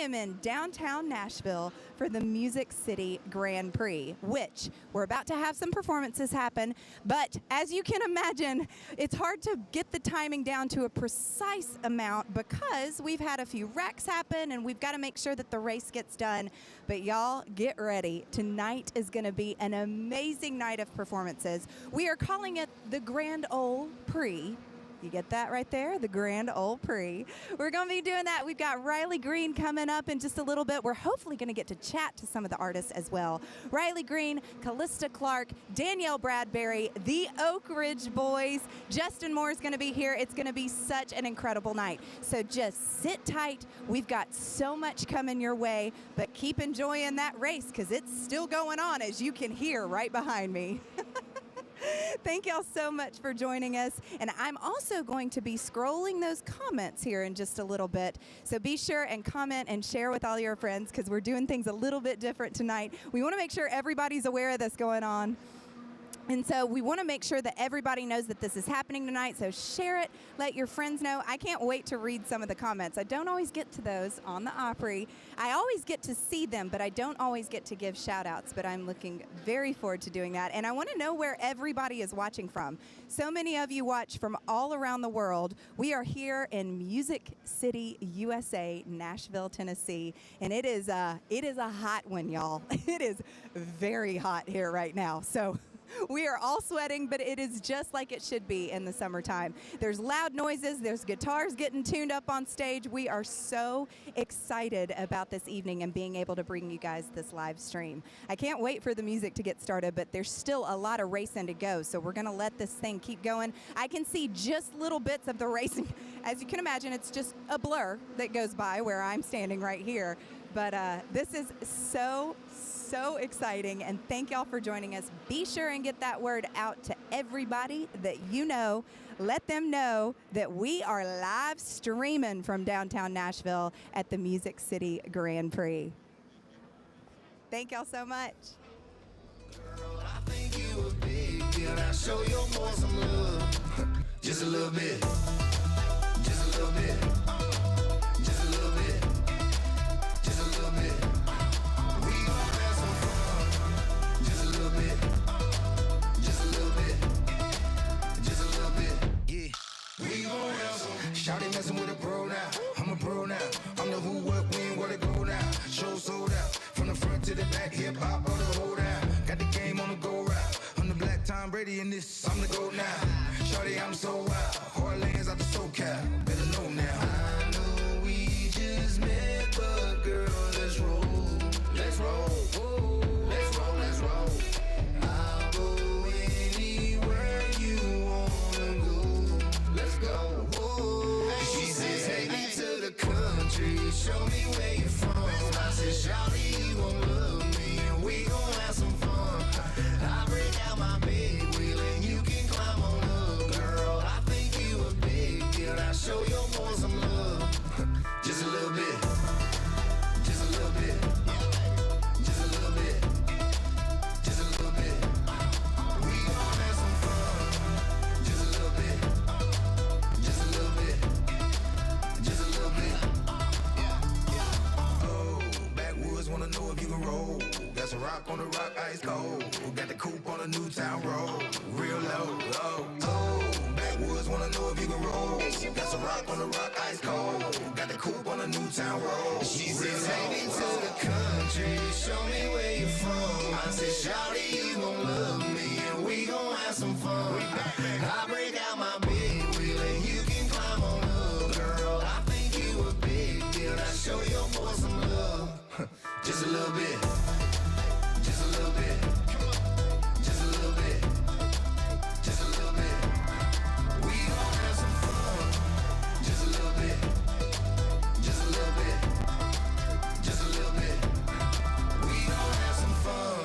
am in downtown Nashville for the Music City Grand Prix, which we're about to have some performances happen. But as you can imagine, it's hard to get the timing down to a precise amount because we've had a few wrecks happen and we've got to make sure that the race gets done. But y'all, get ready. Tonight is going to be an amazing night of performances. We are calling it the Grand Ole Prix. You get that right there? The Grand Ole Prix. We're going to be doing that. We've got Riley Green coming up in just a little bit. We're hopefully going to get to chat to some of the artists as well. Riley Green, Calista Clark, Danielle Bradbery, the Oak Ridge Boys. Justin Moore is going to be here. It's going to be such an incredible night. So just sit tight. We've got so much coming your way, but keep enjoying that race because it's still going on, as you can hear right behind me. Thank y'all so much for joining us. And I'm also going to be scrolling those comments here in just a little bit. So be sure and comment and share with all your friends because we're doing things a little bit different tonight. We want to make sure everybody's aware of this going on. And so we want to make sure that everybody knows that this is happening tonight. So share it, let your friends know. I can't wait to read some of the comments. I don't always get to those on the Opry. I always get to see them, but I don't always get to give shout outs. But I'm looking very forward to doing that. And I want to know where everybody is watching from. So many of you watch from all around the world. We are here in Music City, USA, Nashville, Tennessee. And it is a hot one, y'all. It is very hot here right now. So we are all sweating, but it is just like it should be in the summertime. There's loud noises. There's guitars getting tuned up on stage. We are so excited about this evening and being able to bring you guys this live stream. I can't wait for the music to get started, but there's still a lot of racing to go, so we're going to let this thing keep going. I can see just little bits of the racing. As you can imagine, it's just a blur that goes by where I'm standing right here. But this is so exciting, and thank y'all for joining us. Be sure and get that word out to everybody that you know. Let them know that we are live streaming from downtown Nashville at the Music City Grand Prix. Thank y'all so much. Girl, I think you a big deal. I'll show your boy some love. Just a little bit. Just a little bit. Just a little bit. Just a little bit. Shawty messing with a pro now. I'm a pro now. I'm the who, what, when, where to go now. Show sold out. From the front to the back, hip hop or the hold down. Got the game on the go route. I'm the black Tom Brady in this. I'm the GOAT now. Shawty, I'm so wild. Hard lanes out the SoCal. Better know now. I know we just met, but girl, let's roll. Let's roll. Whoa. Let's roll. Let's roll. I'll go anywhere you wanna go. Let's go. Country, show me where you're from. I said, shawty, you gon' love me, and we gon' have some fun. I break out my big wheel, and you can climb on up. Girl, I think you a big deal. I'll show your boy some love. Just a little bit. Just a little bit. Just a little bit. Just a little bit. We gon' have some fun. Just a little bit. Just a little bit. Just a little bit. Wanna know if you can roll. Got some rock on the rock, ice cold. Got the coupe on a Newtown road, real low. Backwoods wanna know if you can roll. Got some rock on the rock, ice cold. Got the coupe on a Newtown road. She said, take me to the country, show me where you're from. I said, shawty, you gon' love me, and we gon' have some fun. I break out my big wheel, and you can climb on up. Girl, I think you a big deal. I show your boy some love. Just a little bit. Just a little bit. Just a little bit. Just a little bit. We gon' have some fun. Just a little bit. Just a little bit. Just a little bit. We gon' have some fun.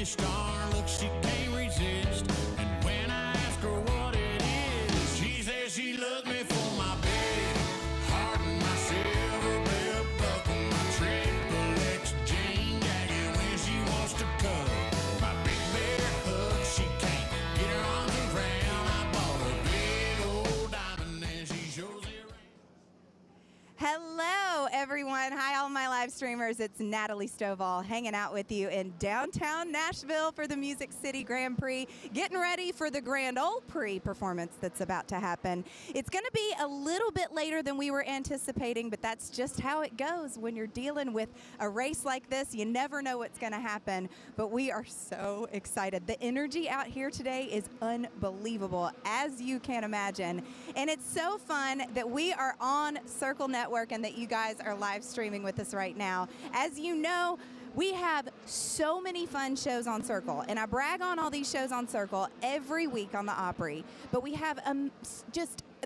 Star look hook she can't resist. And when I ask her what it is, she says she loves me for my big heart and my silver bell buckle, my triple X jean jacket when she wants to cuddle, my big bear hook she can't get her arms around. I bought a big old diamond and she shows it around. Hello, everyone. Hi, all my live streamers. It's Natalie Stovall hanging out with you in downtown Nashville for the Music City Grand Prix, getting ready for the grand Ole Prix performance that's about to happen. It's going to be a little bit later than we were anticipating, but that's just how it goes when you're dealing with a race like this. You never know what's going to happen, but we are so excited. The energy out here today is unbelievable, as you can imagine, and it's so fun that we are on Circle Network and that you guys are live streaming with us right now. As you know, we have so many fun shows on Circle, and I brag on all these shows on Circle every week on the Opry, but we have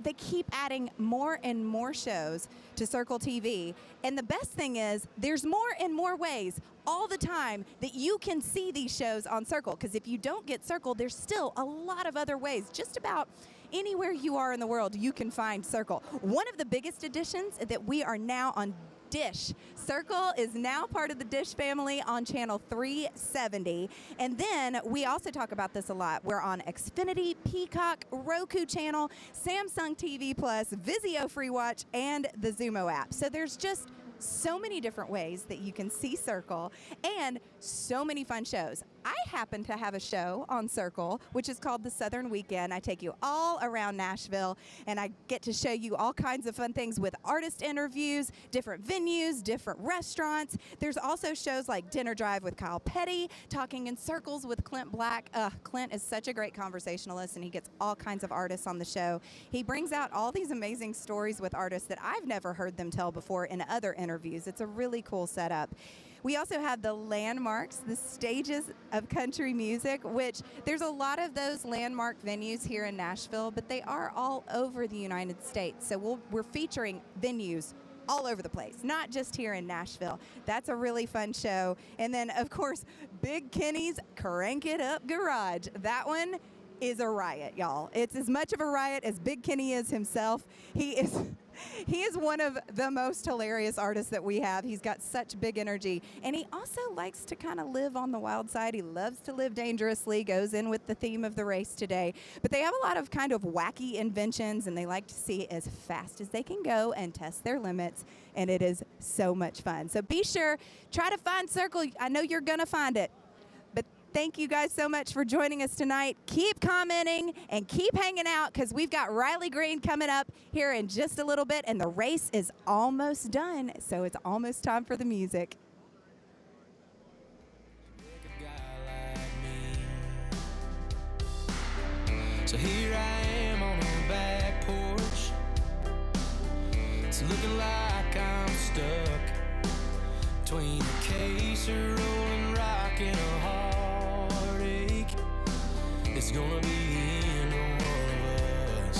they keep adding more and more shows to Circle TV, and the best thing is there's more and more ways all the time that you can see these shows on Circle, because if you don't get Circle, there's still a lot of other ways. Just about anywhere you are in the world, you can find Circle. One of the biggest additions is that we are now on Dish. Circle is now part of the Dish family on channel 370. And then we also talk about this a lot. We're on Xfinity, Peacock, Roku channel, Samsung TV Plus, Vizio Free Watch, and the Zumo app. So there's just so many different ways that you can see Circle and so many fun shows. I happen to have a show on Circle, which is called The Southern Weekend. I take you all around Nashville, and I get to show you all kinds of fun things with artist interviews, different venues, different restaurants. There's also shows like Dinner Drive with Kyle Petty, Talking in Circles with Clint Black. Clint is such a great conversationalist, and he gets all kinds of artists on the show. He brings out all these amazing stories with artists that I've never heard them tell before in other interviews. It's a really cool setup. We also have the landmarks, the stages of country music, which there's a lot of those landmark venues here in Nashville, but they are all over the United States. So we're featuring venues all over the place, not just here in Nashville. That's a really fun show. And then, of course, Big Kenny's Crank It Up Garage. That one is a riot, y'all. It's as much of a riot as Big Kenny is himself. He is one of the most hilarious artists that we have. He's got such big energy, and he also likes to kind of live on the wild side. He loves to live dangerously, goes in with the theme of the race today. But they have a lot of kind of wacky inventions, and they like to see as fast as they can go and test their limits, and it is so much fun. So be sure, try to find Circle. I know you're going to find it. Thank you guys so much for joining us tonight. Keep commenting and keep hanging out, because we've got Riley Green coming up here in just a little bit, and the race is almost done, so it's almost time for the music. So here I am on the back porch. It's looking like I'm stuck between a case of Rolling Rock and a heartache. It's gonna be the end of one of us.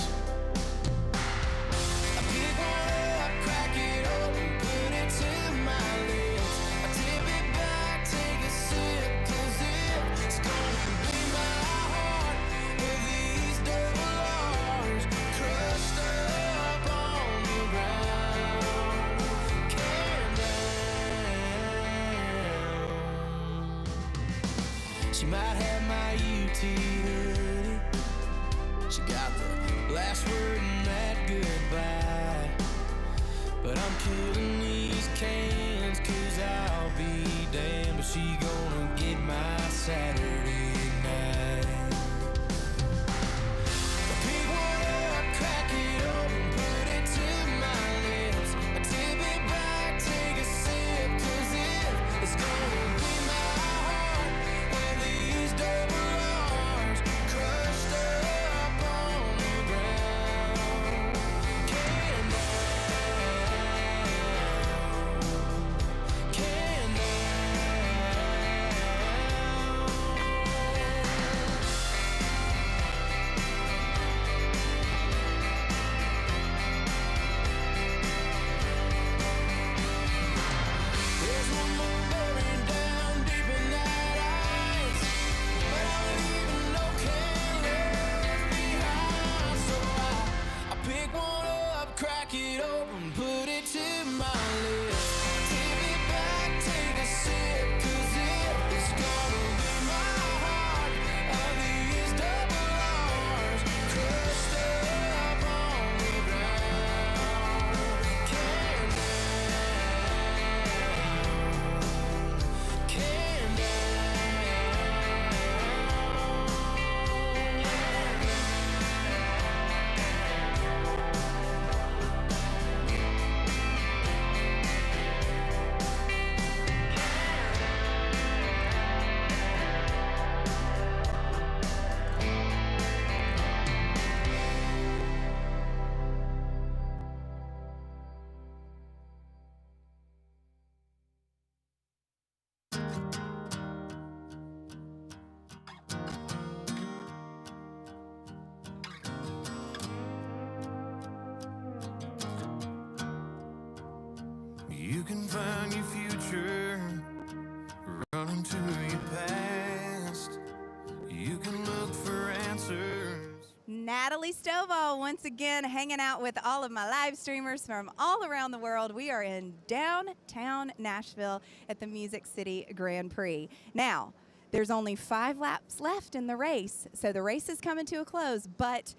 I pick one up, crack it open, put it to my lips. I tip it back, take a sip, 'cause it's gonna be my heart with these double R's crushed up on the ground, carried down. She might have my UT. She got the last word in that goodbye. But I'm killing these cans, 'cause I'll be damned if she gonna get my Saturday night. I pick one up, crack it open, put it to my lips. I tip it back, take a sip, 'cause it's gonna be my heart when these double R's crushed up on the ground, can down. You can find your future running to your past. You can look for answers. Natalie Stovall once again hanging out with all of my live streamers from all around the world. We are in downtown Nashville at the Music City Grand Prix. Now, there's only 5 laps left in the race, so the race is coming to a close, but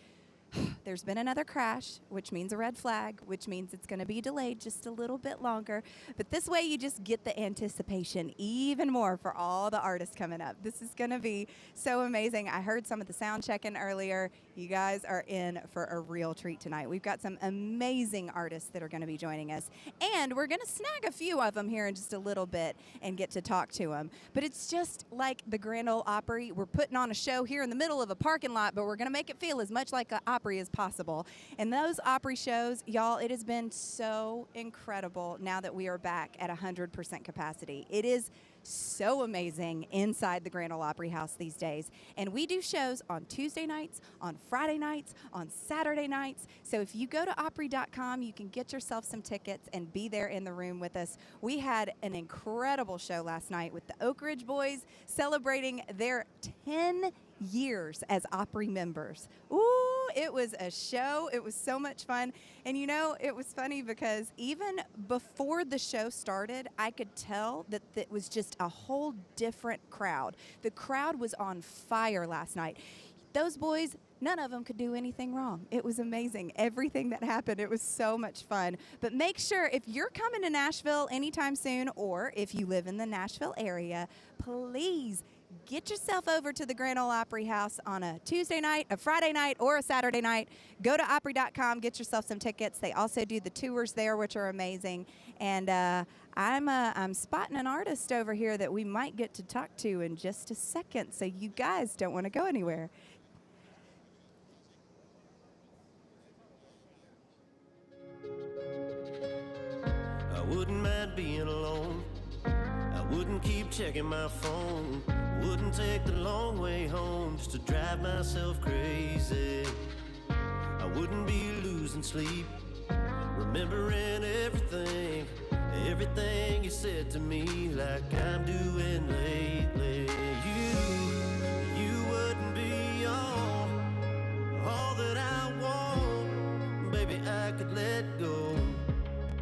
there's been another crash, which means a red flag, which means it's going to be delayed just a little bit longer. But this way you just get the anticipation even more for all the artists coming up. This is going to be so amazing. I heard some of the sound checking earlier. You guys are in for a real treat tonight. We've got some amazing artists that are going to be joining us. And we're going to snag a few of them here in just a little bit and get to talk to them. But it's just like the Grand Ole Opry. We're putting on a show here in the middle of a parking lot, but we're going to make it feel as much like an Opry as possible. And those Opry shows, y'all, it has been so incredible now that we are back at 100% capacity. It is so amazing inside the Grand Ole Opry House these days. And we do shows on Tuesday nights, on Friday nights, on Saturday nights. So if you go to Opry.com, you can get yourself some tickets and be there in the room with us. We had an incredible show last night with the Oak Ridge Boys celebrating their 10 years as Opry members. Ooh, it was a show. It was so much fun. And you know, it was funny because even before the show started, I could tell that it was just a whole different crowd. The crowd was on fire last night. Those boys, none of them could do anything wrong. It was amazing. Everything that happened, it was so much fun. But make sure if you're coming to Nashville anytime soon, or if you live in the Nashville area, please get yourself over to the Grand Ole Opry House on a Tuesday night, a Friday night, or a Saturday night. Go to Opry.com, get yourself some tickets. They also do the tours there, which are amazing. And I'm spotting an artist over here that we might get to talk to in just a second, so you guys don't want to go anywhere. I wouldn't mind being alone. I wouldn't keep checking my phone. Wouldn't take the long way home just to drive myself crazy. I wouldn't be losing sleep, remembering everything you said to me, like I'm doing lately. You wouldn't be all that I want. Baby, I could let go.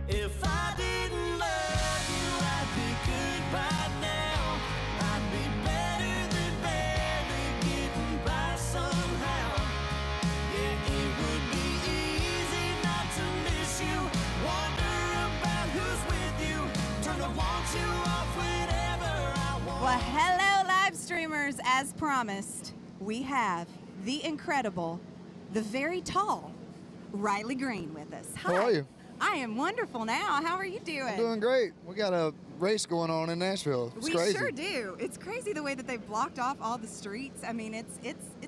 If I didn't love you, I'd be good by now. I'd be better than barely getting by somehow. Yeah, it would be easy not to miss you. Wonder about who's with you. Turn to want you off whenever I want. Well, hello, live streamers. As promised, we have the incredible, the very tall Riley Green with us. Hi. How are you? I am wonderful now. How are you doing? I'm doing great. We got a race going on in Nashville. It's we crazy. sure do. It's crazy the way that they've blocked off all the streets. I mean, it's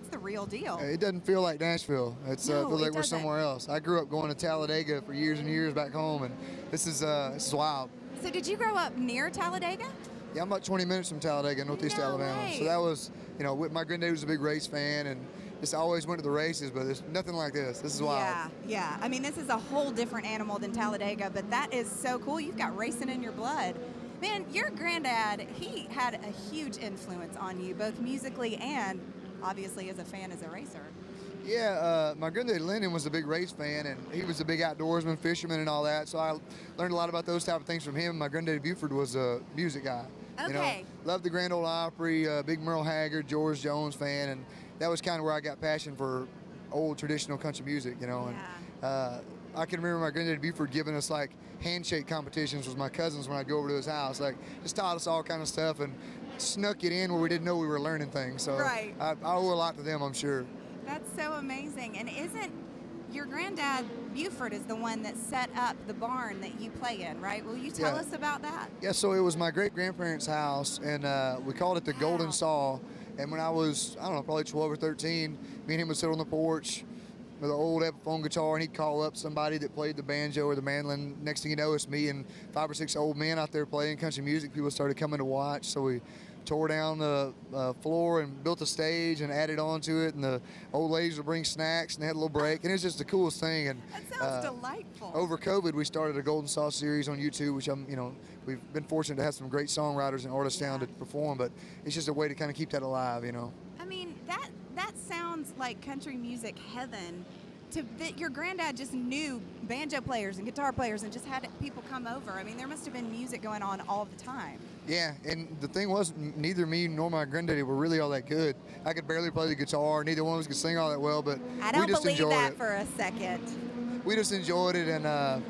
the real deal. It doesn't feel like Nashville. It No, feels it like we're doesn't. somewhere else. I grew up going to Talladega for years and years back home, and this is wild. So did you grow up near Talladega? Yeah, I'm about 20 minutes from Talladega, Northeast No Alabama. way. So that was, my granddad was a big race fan, and just always went to the races, but there's nothing like this. This is wild. Yeah. I mean, this is a whole different animal than Talladega, but that is so cool. You've got racing in your blood. Man, your granddad, he had a huge influence on you, both musically and obviously as a fan, as a racer. Yeah, my granddad Lyndon was a big race fan, and he was a big outdoorsman, fisherman, and all that. So I learned a lot about those type of things from him. My granddad Buford was a music guy. Okay. Loved the Grand Ole Opry, big Merle Haggard, George Jones fan, and that was kind of where I got passion for old traditional country music, And I can remember my granddad Buford giving us like handshake competitions with my cousins when I'd go over to his house, like just taught us all kind of stuff and snuck it in where we didn't know we were learning things. So Right. I owe a lot to them, I'm sure. That's so amazing. And isn't your granddad Buford is the one that set up the barn that you play in, right? Will you tell Yeah. us about that? Yeah, so it was my great-grandparents' house, and we called it the Golden Saw. And when I was, I don't know, probably 12 or 13, me and him would sit on the porch with an old Epiphone guitar, and he'd call up somebody that played the banjo or the mandolin. Next thing you know, it's me and 5 or 6 old men out there playing country music. People started coming to watch, so we tore down the floor and built a stage and added on to it, and the old ladies would bring snacks and they had a little break, and it was just the coolest thing. And That sounds delightful. over COVID, we started a Golden Sauce series on YouTube, which we've been fortunate to have some great songwriters and artists down to perform, but it's just a way to kind of keep that alive, I mean, that sounds like country music heaven. That your granddad just knew banjo players and guitar players and just had people come over. I mean, there must have been music going on all the time. Yeah, and the thing was, neither me nor my granddaddy were really all that good. I could barely play the guitar. Neither one of us could sing all that well, but I don't we just believe enjoyed that it. for a second. We just enjoyed it, and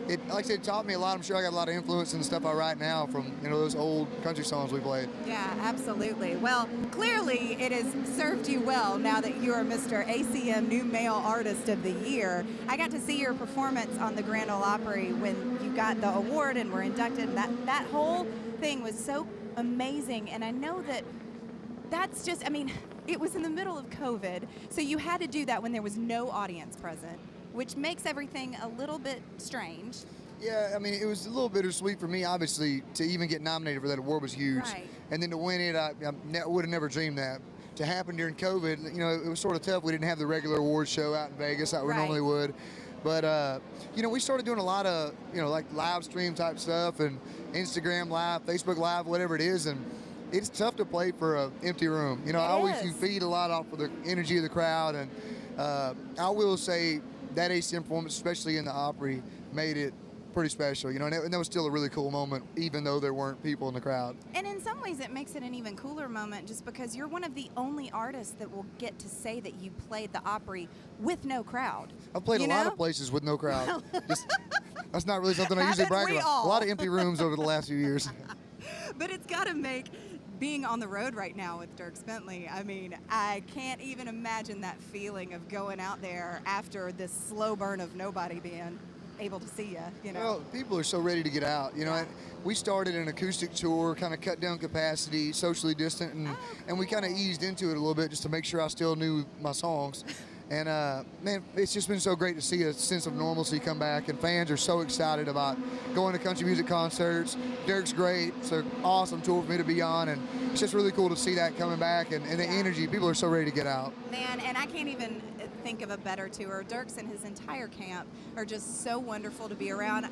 it, like I said, taught me a lot. I'm sure I got a lot of influence in the stuff I write now from those old country songs we played. Yeah, absolutely. Well, clearly it has served you well now that you are Mr. ACM New Male Artist of the Year. I got to see your performance on the Grand Ole Opry when you got the award and were inducted. That whole thing was so amazing, and I know that's just, I mean, it was in the middle of COVID, so you had to do that when there was no audience present, which makes everything a little bit strange. Yeah, I mean, it was a little bittersweet for me, obviously, to even get nominated for that award was huge. Right. And then to win it, I would have never dreamed that. To happen during COVID, it was sort of tough. We didn't have the regular awards show out in Vegas like we normally would. But, we started doing a lot of, like live stream type stuff and Instagram Live, Facebook Live, whatever it is. And it's tough to play for an empty room. You feed a lot off of the energy of the crowd. And I will say that ACM performance, especially in the Opry, made it pretty special, and that was still a really cool moment, even though there weren't people in the crowd. And in some ways, it makes it an even cooler moment just because you're one of the only artists that will get to say that you played the Opry with no crowd. I've played a lot of places with no crowd. That's not really something I usually brag about. A lot of empty rooms over the last few years. But it's got to make being on the road right now with Dierks Bentley, I mean, I can't even imagine that feeling of going out there after this slow burn of nobody being able to see you, Well, people are so ready to get out, We started an acoustic tour, kind of cut down capacity, socially distant, and we kind of eased into it a little bit just to make sure I still knew my songs. And, man, it's just been so great to see a sense of normalcy come back, and fans are so excited about going to country music concerts. Derek's great. It's an awesome tour for me to be on, and it's just really cool to see that coming back, and the energy. People are so ready to get out. Man, and I can't even think of a better tour. Dierks and his entire camp are just so wonderful to be around.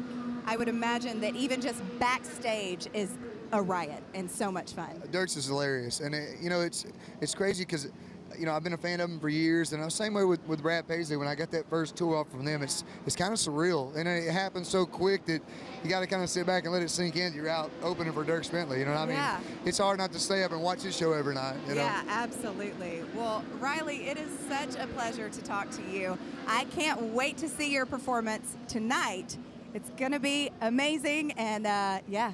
I would imagine that even just backstage is a riot and so much fun. Dierks is hilarious, and it's crazy because I've been a fan of him for years, and I was the same way with Brad Paisley. When I got that first tour off from them, it's kind of surreal, and it happens so quick that you got to kind of sit back and let it sink in. You're out opening for Dierks Bentley, I mean? It's hard not to stay up and watch his show every night, Yeah, absolutely. Well, Riley, it is such a pleasure to talk to you. I can't wait to see your performance tonight. It's gonna be amazing, and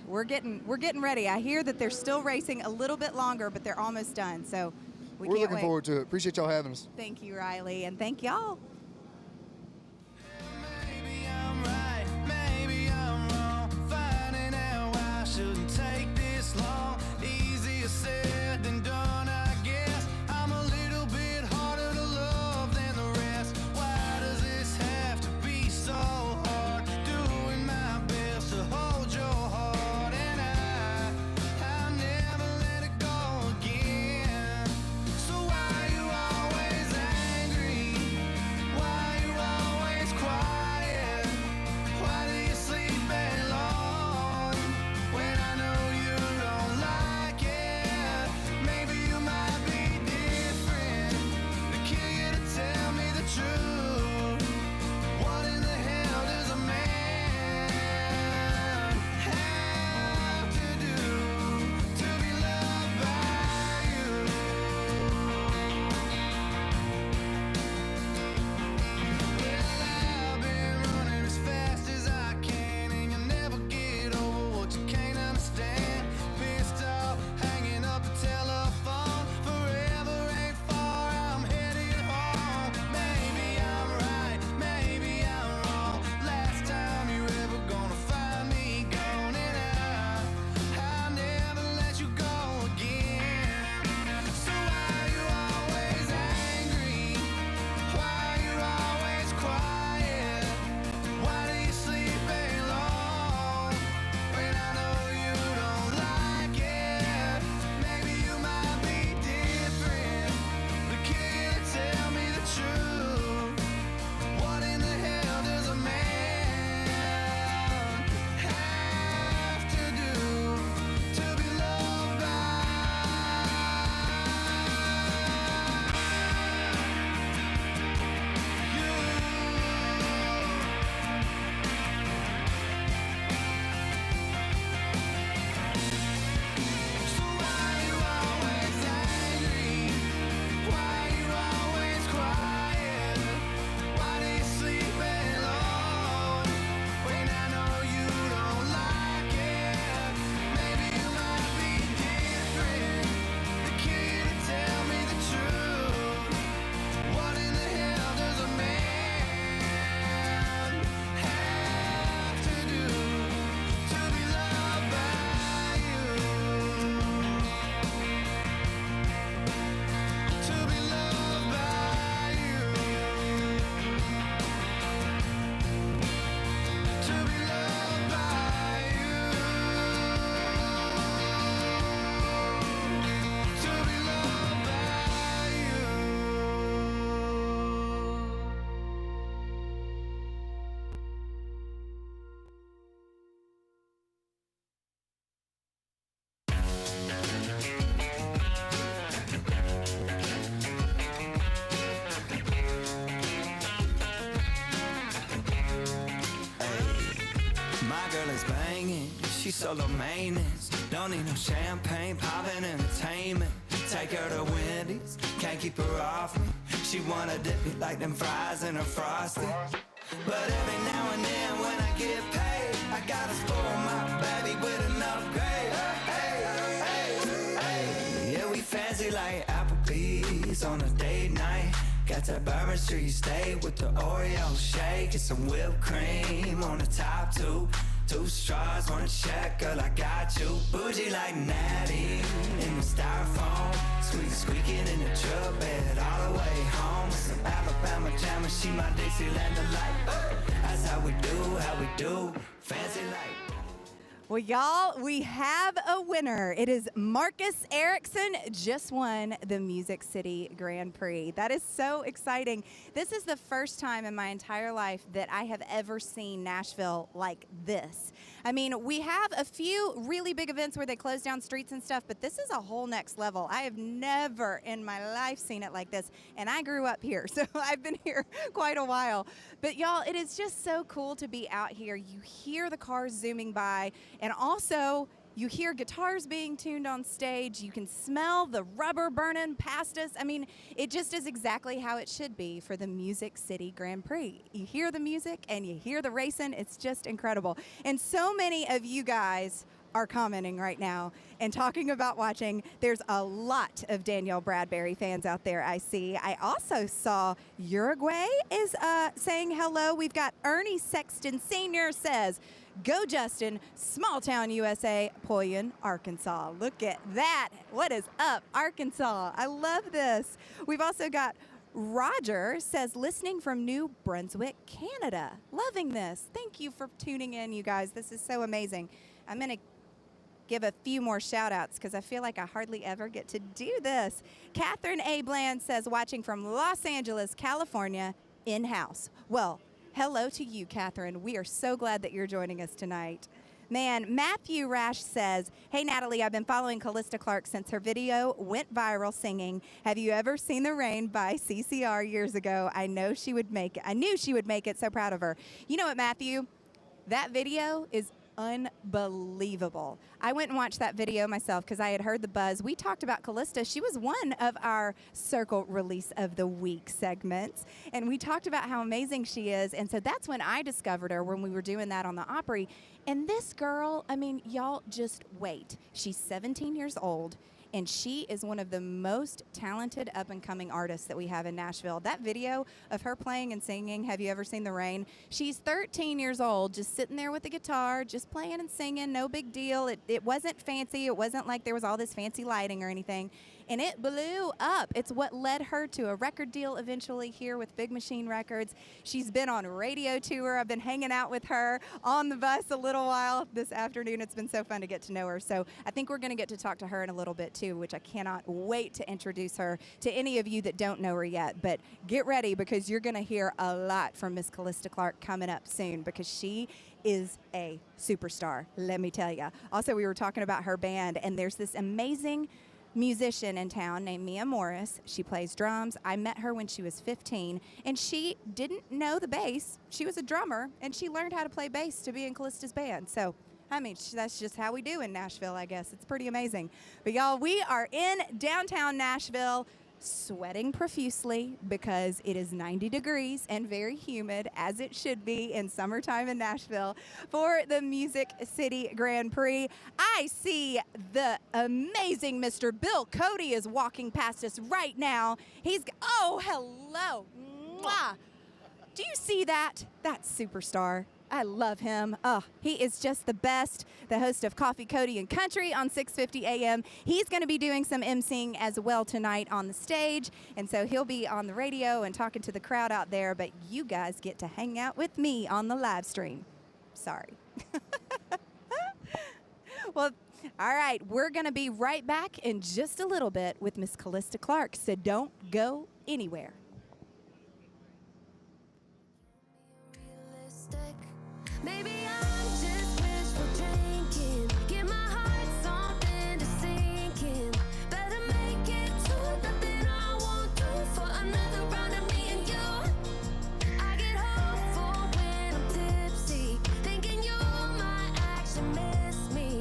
we're getting ready. I hear that they're still racing a little bit longer, but they're almost done, so we're looking forward to it. Appreciate y'all having us. Thank you, Riley, and thank y'all. Maybe I'm right, maybe I'm wrong. Finding out why I shouldn't take this long. Easier said than done, I guess. I'm a little bit harder to love than the rest. Why does this have to be so hard? Doing my best to hold your heart, and I'll never let it go again. So why you always angry? Why you always quiet? Why do you sleep alone when I know you She's solo maintenance, don't need no champagne, poppin' entertainment. Take her to Wendy's, can't keep her off me. She wanna dip me like them fries in her frosty. But every now and then when I get paid, I gotta spoil my baby with an upgrade. Hey, hey, hey. Yeah, we fancy like Applebee's on a date night. Got that Bourbon Street steak with the Oreo shake and some whipped cream on the top two. Two straws, one check, girl, I got you. Bougie like Natty in the styrofoam. Squeaking in the truck bed all the way home. Some Alabama jammer, she my Dixieland delight. That's how we do, fancy like. Well, y'all, we have a winner. It is Marcus Erickson, just won the Music City Grand Prix. That is so exciting. This is the first time in my entire life that I have ever seen Nashville like this. I mean, we have a few really big events where they close down streets and stuff, but this is a whole next level. I have never in my life seen it like this, and I grew up here, so I've been here quite a while. But y'all, it is just so cool to be out here. You hear the cars zooming by, and also you hear guitars being tuned on stage. You can smell the rubber burning past us. I mean, it just is exactly how it should be for the Music City Grand Prix. You hear the music and you hear the racing. It's just incredible. And so many of you guys are commenting right now and talking about watching. There's a lot of Danielle Bradbery fans out there, I see. I also saw Uruguay is saying hello. We've got Ernie Sexton Sr. says, "Go Justin, small town USA, Poyen, Arkansas." Look at that. What is up, Arkansas? I love this. We've also got Roger says, listening from New Brunswick, Canada. Loving this. Thank you for tuning in, you guys. This is so amazing. I'm going to give a few more shout outs because I feel like I hardly ever get to do this. Catherine A. Bland says, watching from Los Angeles, California, in-house. Well, hello to you, Catherine. We are so glad that you're joining us tonight. Man, Matthew Rash says, hey, Natalie, I've been following Calista Clark since her video went viral singing Have You Ever Seen the Rain by CCR years ago. I knew she would make it. So proud of her. You know what, Matthew? That video is unbelievable. I went and watched that video myself because I had heard the buzz. We talked about Callista. She was one of our Circle Release of the Week segments, and we talked about how amazing she is. And so that's when I discovered her, when we were doing that on the Opry. And this girl, I mean, y'all just wait. She's 17 years old. And she is one of the most talented up-and-coming artists that we have in Nashville. That video of her playing and singing, Have You Ever Seen the Rain? She's 13 years old, just sitting there with the guitar, just playing and singing, no big deal. It wasn't fancy. It wasn't like there was all this fancy lighting or anything. And it blew up. It's what led her to a record deal eventually here with Big Machine Records. She's been on a radio tour. I've been hanging out with her on the bus a little while this afternoon. It's been so fun to get to know her. So I think we're going to get to talk to her in a little bit too, which I cannot wait to introduce her to any of you that don't know her yet. But get ready because you're going to hear a lot from Miss Calista Clark coming up soon because she is a superstar, let me tell you. Also, we were talking about her band, and there's this amazing musician in town named Mia Morris. She plays drums. I met her when she was 15, and she didn't know the bass. She was a drummer, and she learned how to play bass to be in Callista's band. So, I mean, that's just how we do in Nashville, I guess. It's pretty amazing. But, y'all, we are in downtown Nashville, sweating profusely because it is 90 degrees and very humid, as it should be in summertime in Nashville, for the Music City Grand Prix. I see the amazing Mr. Bill Cody is walking past us right now. Oh, hello. Mwah. Do you see that? That superstar. I love him. Oh, he is just the best. The host of Coffee, Cody, and Country on 650 AM. He's going to be doing some emceeing as well tonight on the stage. And so he'll be on the radio and talking to the crowd out there. But you guys get to hang out with me on the live stream. Sorry. Well, all right. We're going to be right back in just a little bit with Miss Calista Clark. So don't go anywhere. Maybe I'm just wishful drinking. Give my heart something to sink in. Better make it to nothing I won't do for another round of me and you. I get hopeful when I'm tipsy, thinking you might actually miss me.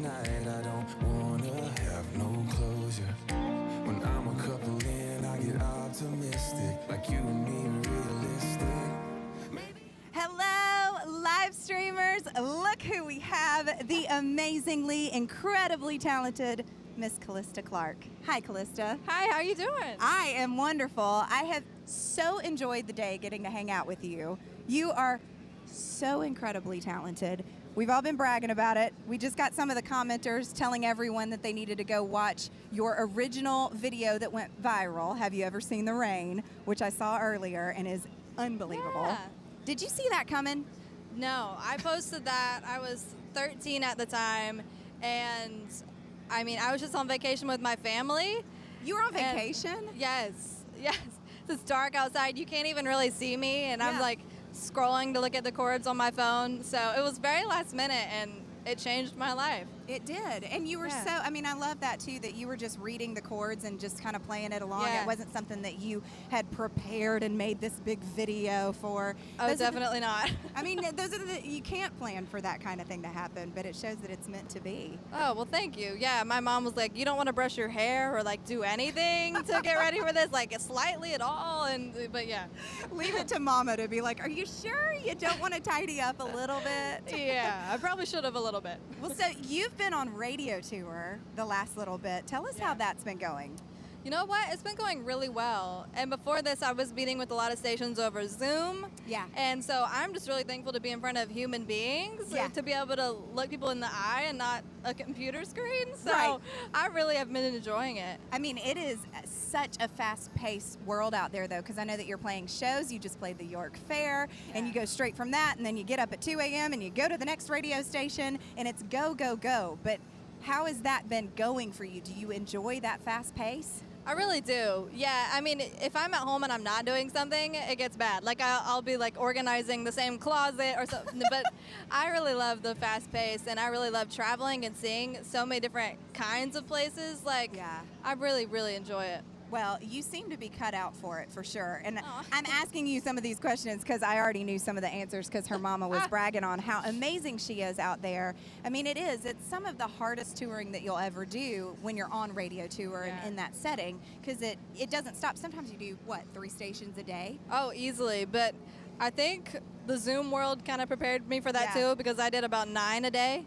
night, I don't wanna have no closure. When I'm a couple in, I get optimistic, like you and me realistic. Hello, live streamers. Look who we have, the amazingly, incredibly talented Miss Calista Clark. Hi, Calista. Hi, how you doing? I am wonderful. I have so enjoyed the day getting to hang out with you. You are so incredibly talented. We've all been bragging about it. We just got some of the commenters telling everyone that they needed to go watch your original video that went viral, Have You Ever Seen the Rain, which I saw earlier and is unbelievable. Yeah. Did you see that coming? No, I posted that. I was 13 at the time, and I mean, I was just on vacation with my family. You were on and- vacation? Yes. It's dark outside. You can't even really see me, and I'm like scrolling to look at the chords on my phone. So it was very last minute, and it changed my life. It did. And you were Yeah. so, I mean, I love that too, that you were just reading the chords and just kind of playing it along. Yeah. It wasn't something that you had prepared and made this big video for. Oh, Those are the- definitely not. I mean, those are you can't plan for that kind of thing to happen, but it shows that it's meant to be. Oh, well, thank you. Yeah, my mom was like, you don't want to brush your hair or like do anything to get ready for this, like slightly at all. But yeah. Leave it to mama to be like, are you sure you don't want to tidy up a little bit? Yeah, I probably should have a little bit. Well, so you've been on radio tour the last little bit. Tell us how that's been going. You know what? It's been going really well. And before this, I was meeting with a lot of stations over Zoom. Yeah. And so I'm just really thankful to be in front of human beings, Yeah. to be able to look people in the eye and not a computer screen. So Right. I really have been enjoying it. I mean, it is such a fast-paced world out there, though, because I know that you're playing shows. You just played the York Fair, and you go straight from that, and then you get up at 2 a.m. and you go to the next radio station, and it's go, go, go. But how has that been going for you? Do you enjoy that fast pace? I really do. Yeah, I mean, if I'm at home and I'm not doing something, it gets bad. Like, I'll be, like, organizing the same closet or something. But I really love the fast pace, and I really love traveling and seeing so many different kinds of places. Like, Yeah. I really, really enjoy it. Well, you seem to be cut out for it, for sure. And Aw. I'm asking you some of these questions because I already knew some of the answers because her mama was bragging on how amazing she is out there. I mean, it is. It's some of the hardest touring that you'll ever do when you're on radio tour and Yeah. in that setting because it doesn't stop. Sometimes you do, 3 stations a day? Oh, easily. But I think the Zoom world kind of prepared me for that, Yeah. too, because I did about 9 a day.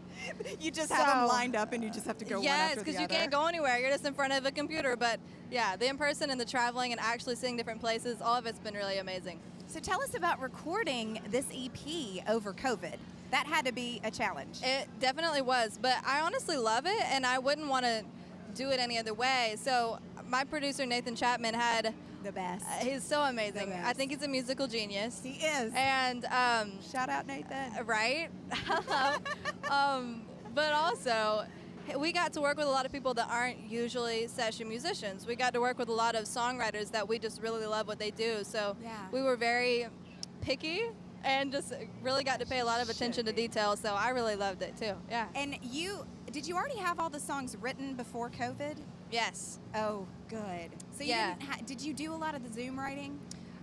You just have them So- lined up and you just have to go one Yes, after the because other. you can't go anywhere. You're just in front of a computer. But, yeah, the in-person and the traveling and actually seeing different places, all of it's been really amazing. So tell us about recording this EP over COVID. That had to be a challenge. It definitely was, but I honestly love it, and I wouldn't want to do it any other way. So my producer, Nathan Chapman, The best. he's so amazing. The I best. think he's a musical genius. He is. And, Shout out, Nathan. right? But also, we got to work with a lot of people that aren't usually session musicians. We got to work with a lot of songwriters that we just really love what they do. So Yeah. we were very picky and just really got to pay a lot of attention to detail. So I really loved it too. Yeah. And did you already have all the songs written before COVID? Yes, Oh, good. So you Yeah. did you do a lot of the Zoom writing?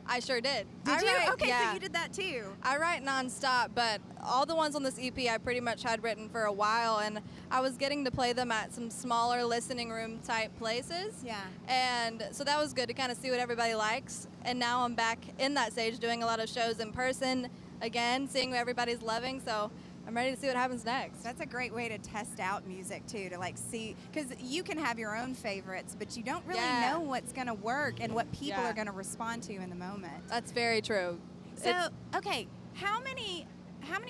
I sure did. Did I you? write- Okay, yeah. so you did that too. I write nonstop, but all the ones on this EP I pretty much had written for a while, and I was getting to play them at some smaller listening room type places. Yeah. And so that was good to kind of see what everybody likes. And now I'm back in that stage doing a lot of shows in person again, seeing what everybody's loving. So I'm ready to see what happens next. That's a great way to test out music too, to like see, because you can have your own favorites, but you don't really Yeah. know what's going to work and what people Yeah. are going to respond to in the moment. That's very true. So, okay, how many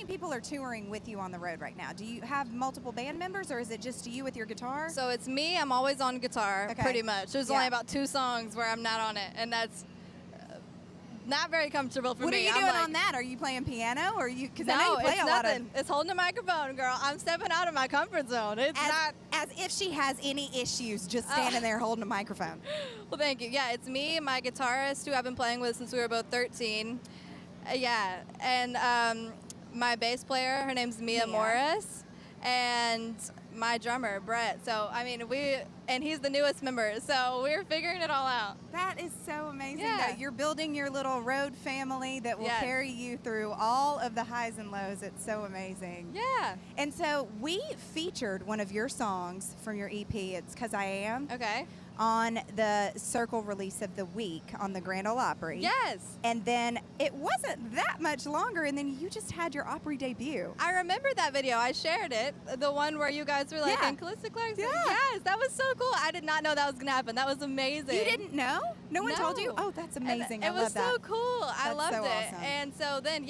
people are touring with you on the road right now? Do you have multiple band members, or is it just you with your guitar? So it's me. I'm always on guitar, Okay. pretty much. There's Yeah. only about 2 songs where I'm not on it, and that's not very comfortable for what me. are you I'm doing like, on that? Are you playing piano, or you? Because I know No, you play it's a lot nothing. It's holding a microphone, girl. I'm stepping out of my comfort zone. It's not. as if she has any issues just standing there holding a microphone. Well, thank you. Yeah, it's me, my guitarist, who I've been playing with since we were both 13. Yeah, and my bass player, her name's Mia Mia. Morris, and my drummer, Brett. So, I mean, and he's the newest member, so we're figuring it all out. That is so amazing Yeah. that you're building your little road family that will Yes. carry you through all of the highs and lows. It's so amazing. Yeah. And so we featured one of your songs from your EP, It's 'Cause I Am, Okay. on the Circle release of the week on the Grand Ole Opry. Yes. And then it wasn't that much longer, and then you just had your Opry debut. I remember that video. I shared it. The one where you guys were like, Yeah. and Calista Clark. Yeah. Yes, that was so cool. I did not know that was going to happen. That was amazing. You didn't know? No one told you? No. Oh, that's amazing. And I it was love that. so cool. I That's loved so it. awesome. And so then,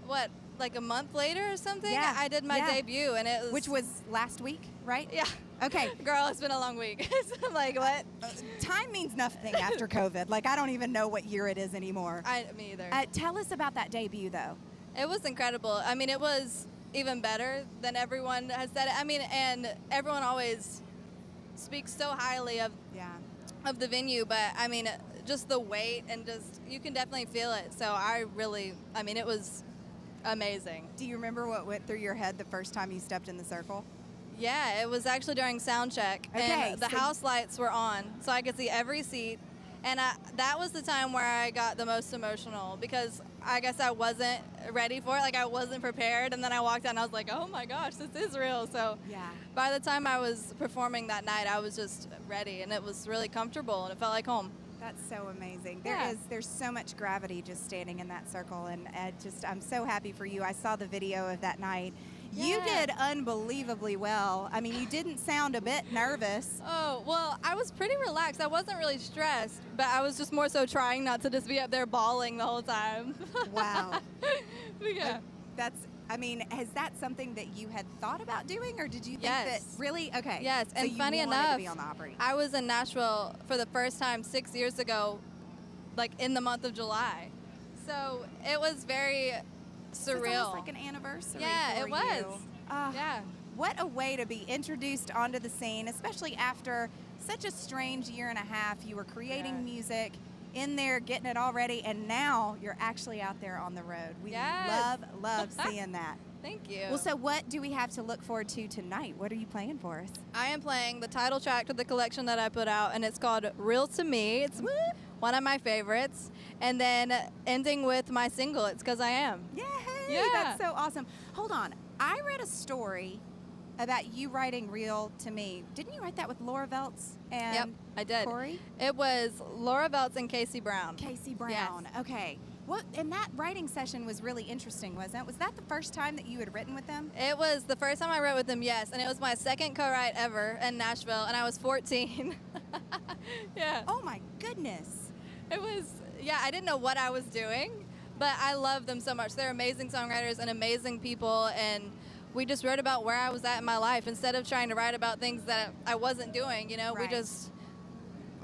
what, like a month later or something, Yeah. I did my Yeah. debut, and it was. Which was last week, right? Yeah. Okay. Girl, it's been a long week. So I'm like, what? Time means nothing after COVID. Like, I don't even know what year it is anymore. Me either. Tell us about that debut, though. It was incredible. I mean, it was even better than everyone has said it. I mean, and everyone always speaks so highly of the venue, but I mean, just the weight and just, you can definitely feel it. So it was amazing. Do you remember what went through your head the first time you stepped in the circle? Yeah, it was actually during sound check, Okay, and the so- house lights were on, so I could see every seat. And that was the time where I got the most emotional, because I guess I wasn't ready for it. Like, I wasn't prepared. And then I walked out and I was like, oh my gosh, this is real. So Yeah. by the time I was performing that night, I was just ready, and it was really comfortable, and it felt like home. That's so amazing. Yeah. There's so much gravity just standing in that circle, and I'm so happy for you. I saw the video of that night. You Yeah. did unbelievably well. I mean, you didn't sound a bit nervous. Oh, well, I was pretty relaxed. I wasn't really stressed, but I was just more so trying not to just be up there bawling the whole time. Wow. But yeah. Is that something that you had thought about doing, or did you think Yes. that really? Okay. Yes, So and you funny wanted enough, to be on the Opry. I was in Nashville for the first time 6 years ago, like in the month of July. So it was very So it's surreal. almost like an anniversary. Yeah, for it was. you. Ah, Yeah. What a way to be introduced onto the scene, especially after such a strange year and a half. You were creating Yeah. music, in there, getting it all ready, and now you're actually out there on the road. We Yes. love seeing that. Thank you. Well, so what do we have to look forward to tonight? What are you playing for us? I am playing the title track to the collection that I put out, and it's called Real to Me. It's one of my favorites. And then ending with my single, It's 'Cause I Am. Yay! Yeah. That's so awesome. Hold on. I read a story about you writing Real to Me. Didn't you write that with Laura Veltz and Yep, I did. Corey? It was Laura Veltz and Casey Brown. Casey Brown. Okay. And that writing session was really interesting, wasn't it? Was that the first time that you had written with them? It was the first time I wrote with them, yes, and it was my second co-write ever in Nashville, and I was 14. Yeah. Oh my goodness. It was, I didn't know what I was doing, but I love them so much. They're amazing songwriters and amazing people, and we just wrote about where I was at in my life instead of trying to write about things that I wasn't doing, Right.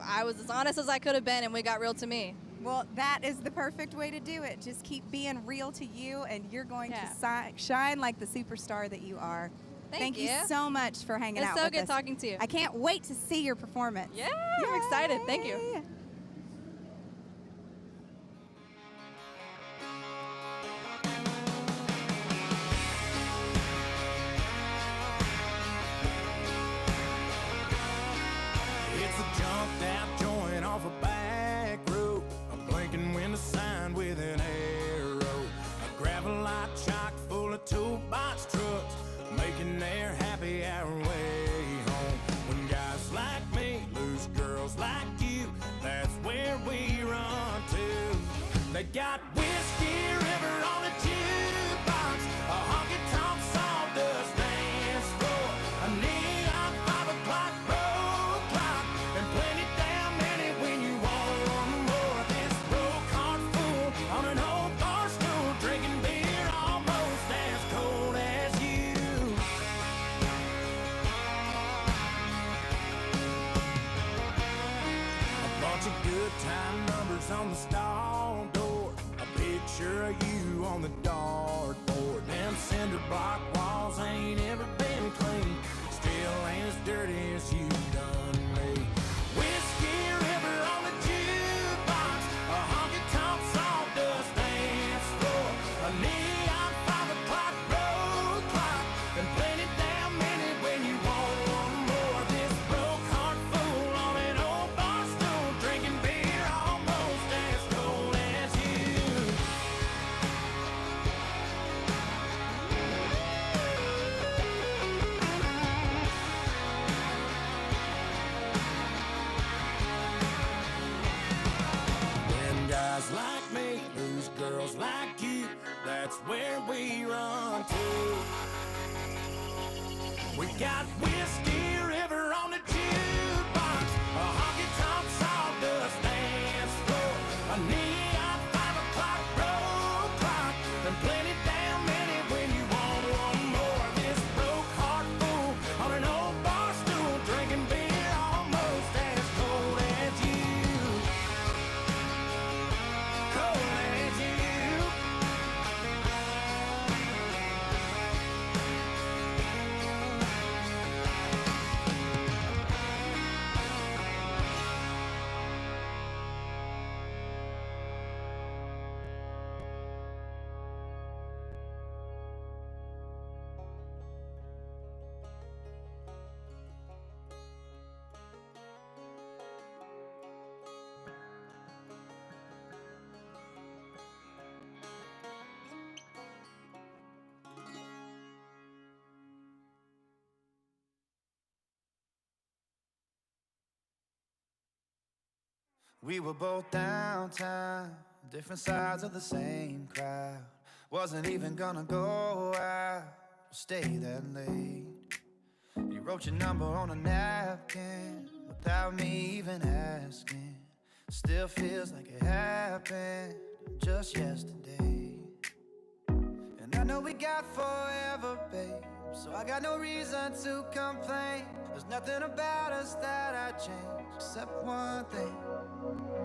I was as honest as I could have been, and we got real to me. Well, that is the perfect way to do it. Just keep being real to you, and you're going Yeah. to shine like the superstar that you are. Thank you you. so much for hanging It's out so with good us. talking to you. I can't wait to see your performance. Yeah, I'm excited. Thank you. Yay. It's a jumped out joint off a back road. I'm blinking window sign with an arrow. A gravel lot chock full of toolbox trucks, making their happy hour way home. When guys like me lose girls like you, that's where we run to. They got Whiskey River on the jukebox, a honky-tonk sawdust dance floor, a neon 5 o'clock road clock, and plenty damn many when you want more. This road cart full on an old bar stool, drinking beer almost as cold as you. A bunch of good time numbers on the stall door, a picture of you on the dartboard. Them cinder block walls ain't ever been clean, still ain't as dirty as you done me. Whiskey River on the jukebox, a honky-tonk sawdust dance floor, a neon 5 o'clock road clock, and plenty damn many when you got Whiskey River on the jukebox, a honky-tonk sawdust dance floor, a neon 5 o'clock road clock, and plenty damn many when you want one more. This broke heart fool on an old bar stool, drinking beer almost as cold as you. Cold as you. We were both downtown, different sides of the same crowd. Wasn't even gonna go out, stay that late. You wrote your number on a napkin without me even asking. Still feels like it happened just yesterday. And I know we got forever, babe, so I got no reason to complain. There's nothing about us that I change, except one thing.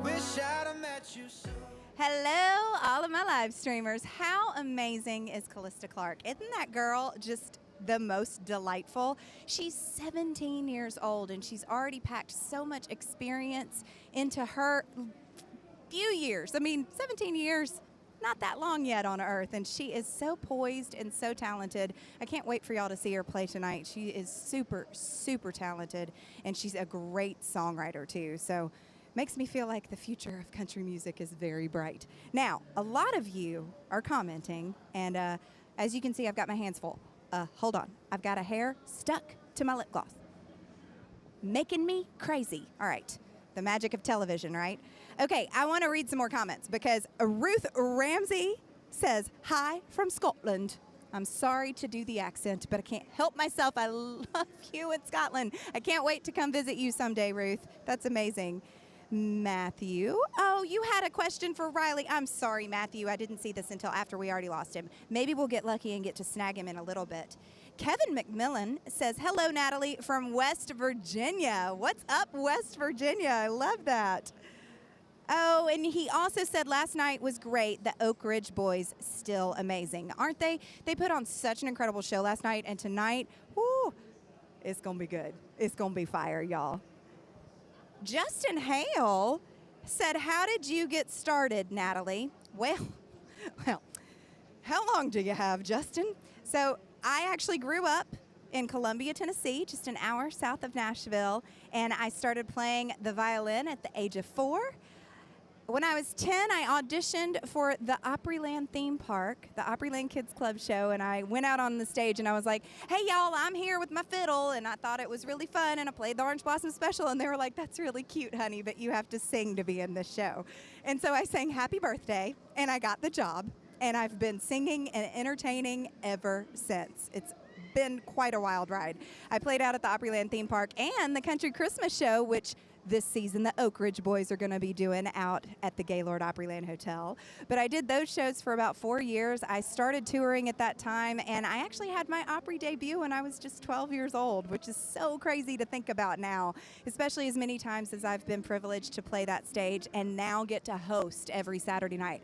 Wish I'd have met you soon. Hello, all of my live streamers. How amazing is Calista Clark? Isn't that girl just the most delightful? She's 17 years old and she's already packed so much experience into her few years. I mean, 17 years, not that long yet on Earth, and she is so poised and so talented. I can't wait for y'all to see her play tonight. She is super, super talented, and she's a great songwriter too. So makes me feel like the future of country music is very bright. Now, a lot of you are commenting, and as you can see, I've got my hands full. Hold on. I've got a hair stuck to my lip gloss. Making me crazy. All right. The magic of television, right? Okay, I want to read some more comments because Ruth Ramsey says, hi from Scotland. I'm sorry to do the accent, but I can't help myself. I love you in Scotland. I can't wait to come visit you someday, Ruth. That's amazing. Matthew. Oh, you had a question for Riley. I'm sorry, Matthew. I didn't see this until after we already lost him. Maybe we'll get lucky and get to snag him in a little bit. Kevin McMillan says, hello, Natalie from West Virginia. What's up, West Virginia? I love that. Oh, and he also said last night was great. The Oak Ridge Boys still amazing, aren't they? They put on such an incredible show last night, and tonight, whoo, it's going to be good. It's going to be fire, y'all. Justin Hale said, how did you get started, Natalie? Well, how long do you have, Justin? So I actually grew up in Columbia, Tennessee, just an hour south of Nashville, and I started playing the violin at the age of 4. When I was 10, I auditioned for the Opryland theme park, the Opryland Kids Club show, and I went out on the stage and I was like, hey, y'all, I'm here with my fiddle, and I thought it was really fun, and I played the Orange Blossom Special, and they were like, that's really cute, honey, but you have to sing to be in this show. And so I sang Happy Birthday, and I got the job, and I've been singing and entertaining ever since. It's been quite a wild ride. I played out at the Opryland theme park and the Country Christmas show, which this season the Oak Ridge Boys are going to be doing out at the Gaylord Opryland Hotel. But I did those shows for about 4 years. I started touring at that time, and I actually had my Opry debut when I was just 12 years old, which is so crazy to think about now, especially as many times as I've been privileged to play that stage and now get to host every Saturday night.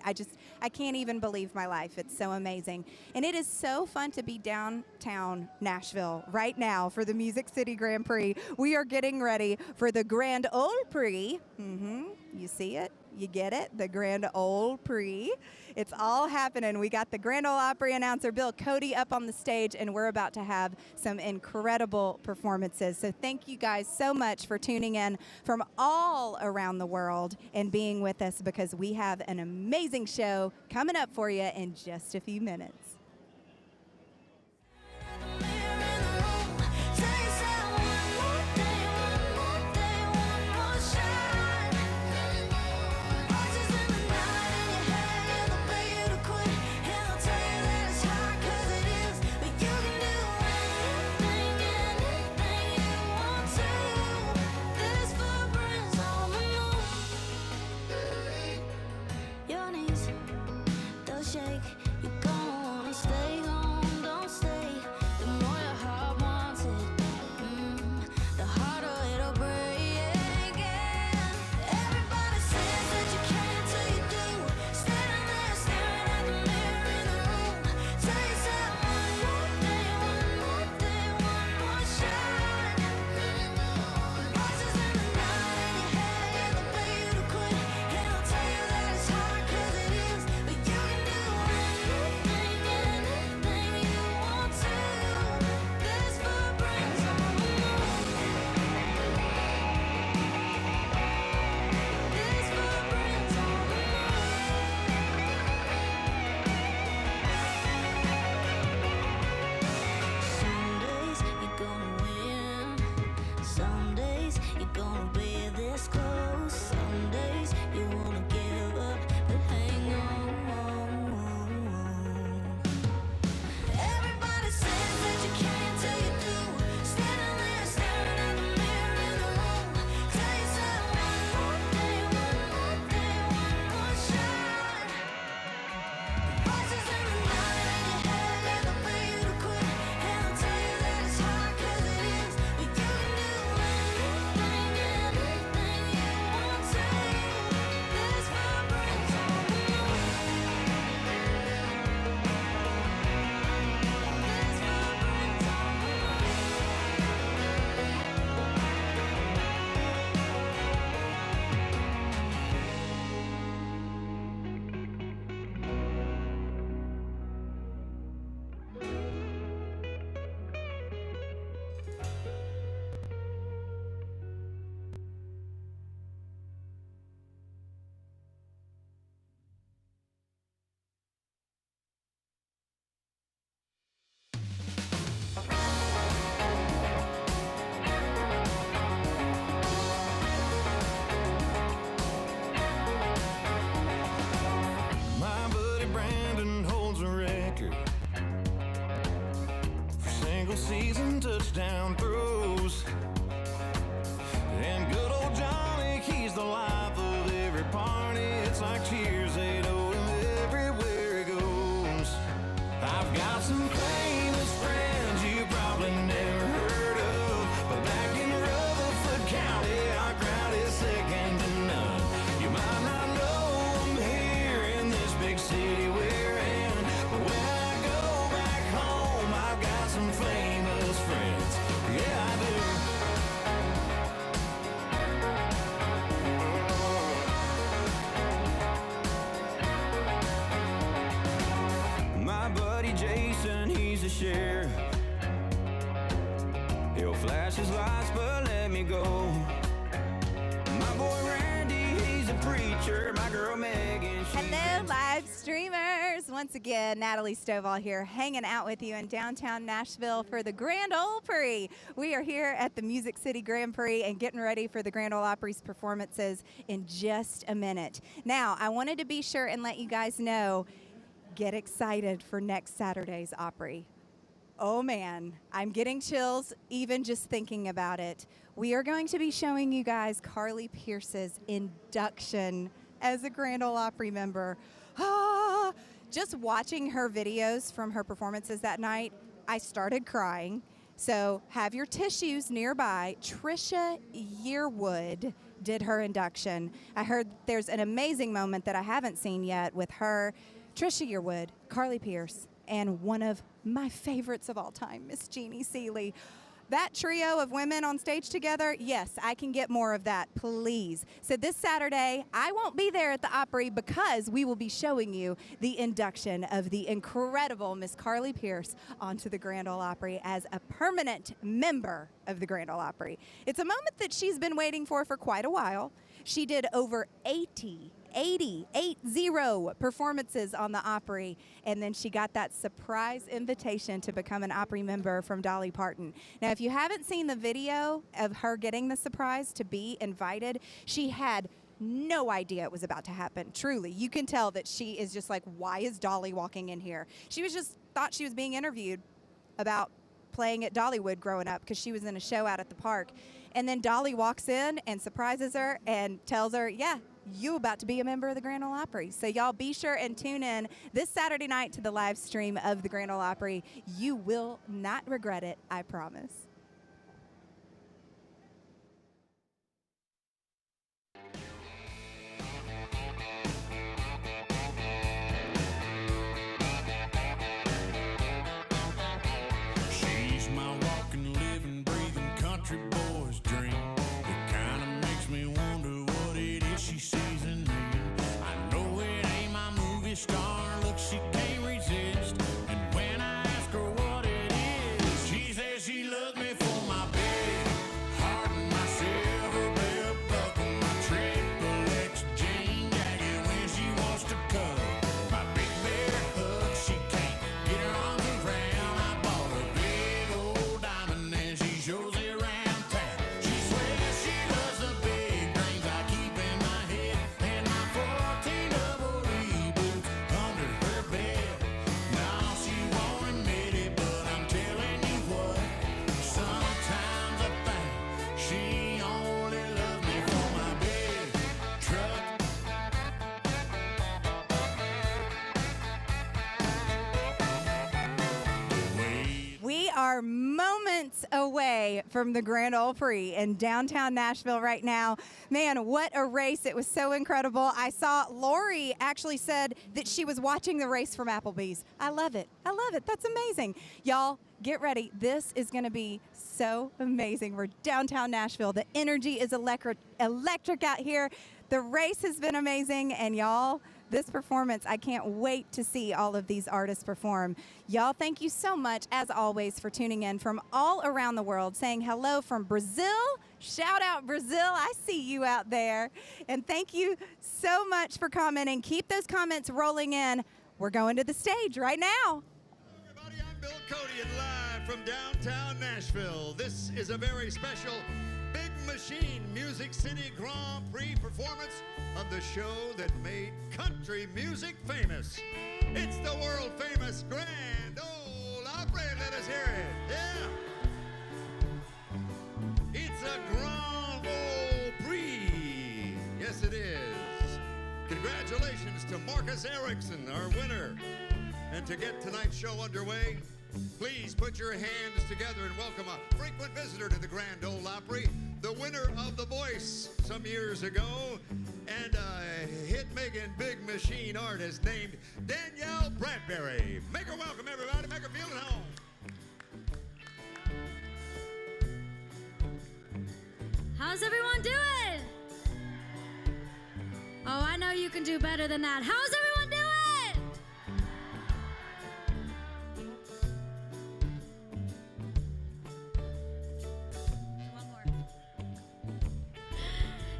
I can't even believe my life. It's so amazing. And it is so fun to be downtown Nashville right now for the Music City Grand Prix. We are getting ready for the Grand Ole Prix. You see it? You get it? The Grand Ole Prix. It's all happening. We got the Grand Ole Opry announcer Bill Cody up on the stage, and we're about to have some incredible performances. So thank you guys so much for tuning in from all around the world and being with us, because we have an amazing show coming up for you in just a few minutes. flashes lights, but let me go. My boy Randy, he's a preacher. My girl Megan, she's Hello, live streamers. Once again, Natalie Stovall here, hanging out with you in downtown Nashville for the Grand Ole Prix. We are here at the Music City Grand Prix and getting ready for the Grand Ole Opry's performances in just a minute. Now, I wanted to be sure and let you guys know, get excited for next Saturday's Opry. Oh man, I'm getting chills even just thinking about it. We are going to be showing you guys Carly Pearce's induction as a Grand Ole Opry member. Just watching her videos from her performances that night, I started crying. So have your tissues nearby. Trisha Yearwood did her induction. I heard there's an amazing moment that I haven't seen yet with her, Trisha Yearwood, Carly Pearce, and one of my favorites of all time, Miss Jeannie Seeley. That trio of women on stage together, yes, I can get more of that, please. So this Saturday, I won't be there at the Opry because we will be showing you the induction of the incredible Miss Carly Pearce onto the Grand Ole Opry as a permanent member of the Grand Ole Opry. It's a moment that she's been waiting for quite a while. She did over 80 performances on the Opry, and then she got that surprise invitation to become an Opry member from Dolly Parton. Now, if you haven't seen the video of her getting the surprise to be invited, she had no idea it was about to happen. Truly, you can tell that she is just like, why is Dolly walking in here? She was just thought she was being interviewed about playing at Dollywood growing up because she was in a show out at the park. And then Dolly walks in and surprises her and tells her, yeah, you about to be a member of the Grand Ole Opry. So y'all be sure and tune in this Saturday night to the live stream of the Grand Ole Opry. You will not regret it, I promise. She's my walking, living, breathing country boy's dream. It kinda makes me wonder what it is she sees in me. I know it ain't my movie star look, she can't resist. And when I ask her what it is, she says she loves me for my big heart and my silver bell buckle, my triple X jean jacket when she wants to cuddle, my big bear hug. She can't get her arms around. I bought a big old diamond and she shows it around town. She swears she loves the big things I keep in my head and my 14 double E boots under her bed. Now she won't admit it, but I'm telling you what, sometimes I think she only loves me for my big truck. We are moments away from the Grand Ole Prix in downtown Nashville right now. Man, what a race. It was so incredible. I saw Lori actually said that she was watching the race from Applebee's. I love it. I love it. That's amazing. Y'all, get ready. This is going to be so amazing. We're downtown Nashville. The energy is electric out here. The race has been amazing, and y'all, this performance, I can't wait to see all of these artists perform. Y'all, thank you so much, as always, for tuning in from all around the world, saying hello from Brazil. Shout out, Brazil. I see you out there. And thank you so much for commenting. Keep those comments rolling in. We're going to the stage right now. Everybody, I'm Bill Cody and live from downtown Nashville. This is a very special Big Machine Music City Grand Prix performance of the show that made country music famous. It's the world famous Grand Ole Opry. Let us hear it. Yeah. It's a Grand Ole Prix. Yes, it is. Congratulations to Marcus Erickson, our winner. And to get tonight's show underway, please put your hands together and welcome a frequent visitor to the Grand Ole Opry, the winner of The Voice some years ago, and a hit-making big machine artist named Danielle Bradbery. Make her welcome, everybody. Make her feel at home. How's everyone doing? Oh, I know you can do better than that. How's everyone doing?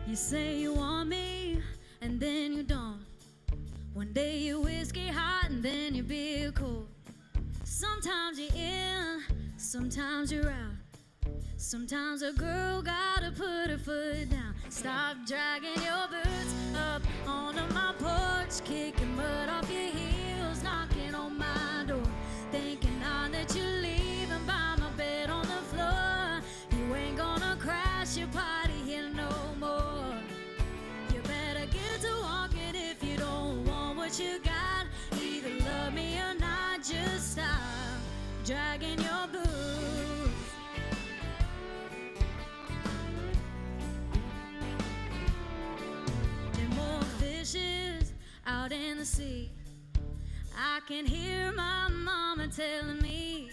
You say you want me, and then you don't. One day you're whiskey hot, and then you're beer cold. Sometimes you're in, sometimes you're out. Sometimes a girl gotta put her foot down. Stop dragging your boots up onto my porch, kicking mud off your heels, knocking on my door, thinking now that you're leaving by my bed on the floor. You ain't gonna crash your party here no more. You better get to walking if you don't want what you got. Either love me or not, just stop dragging your boots. Out in the sea, I can hear my mama telling me,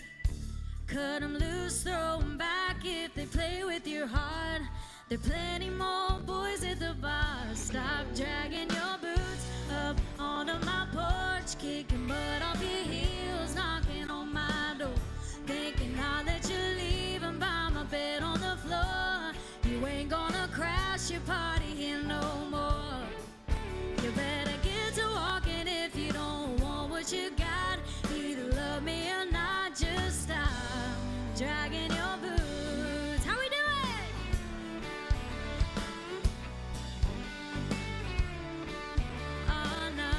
cut 'em loose, throw 'em back if they play with your heart. There are plenty more boys at the bar. Stop dragging your boots up onto my porch, kicking mud off your heels, knocking on my door, thinking now that you're leaving by my bed on the floor. You ain't gonna crash your party here no more. You better get to walking if you don't want what you got. Either love me or not, just stop dragging your boots. How we doing? Oh no.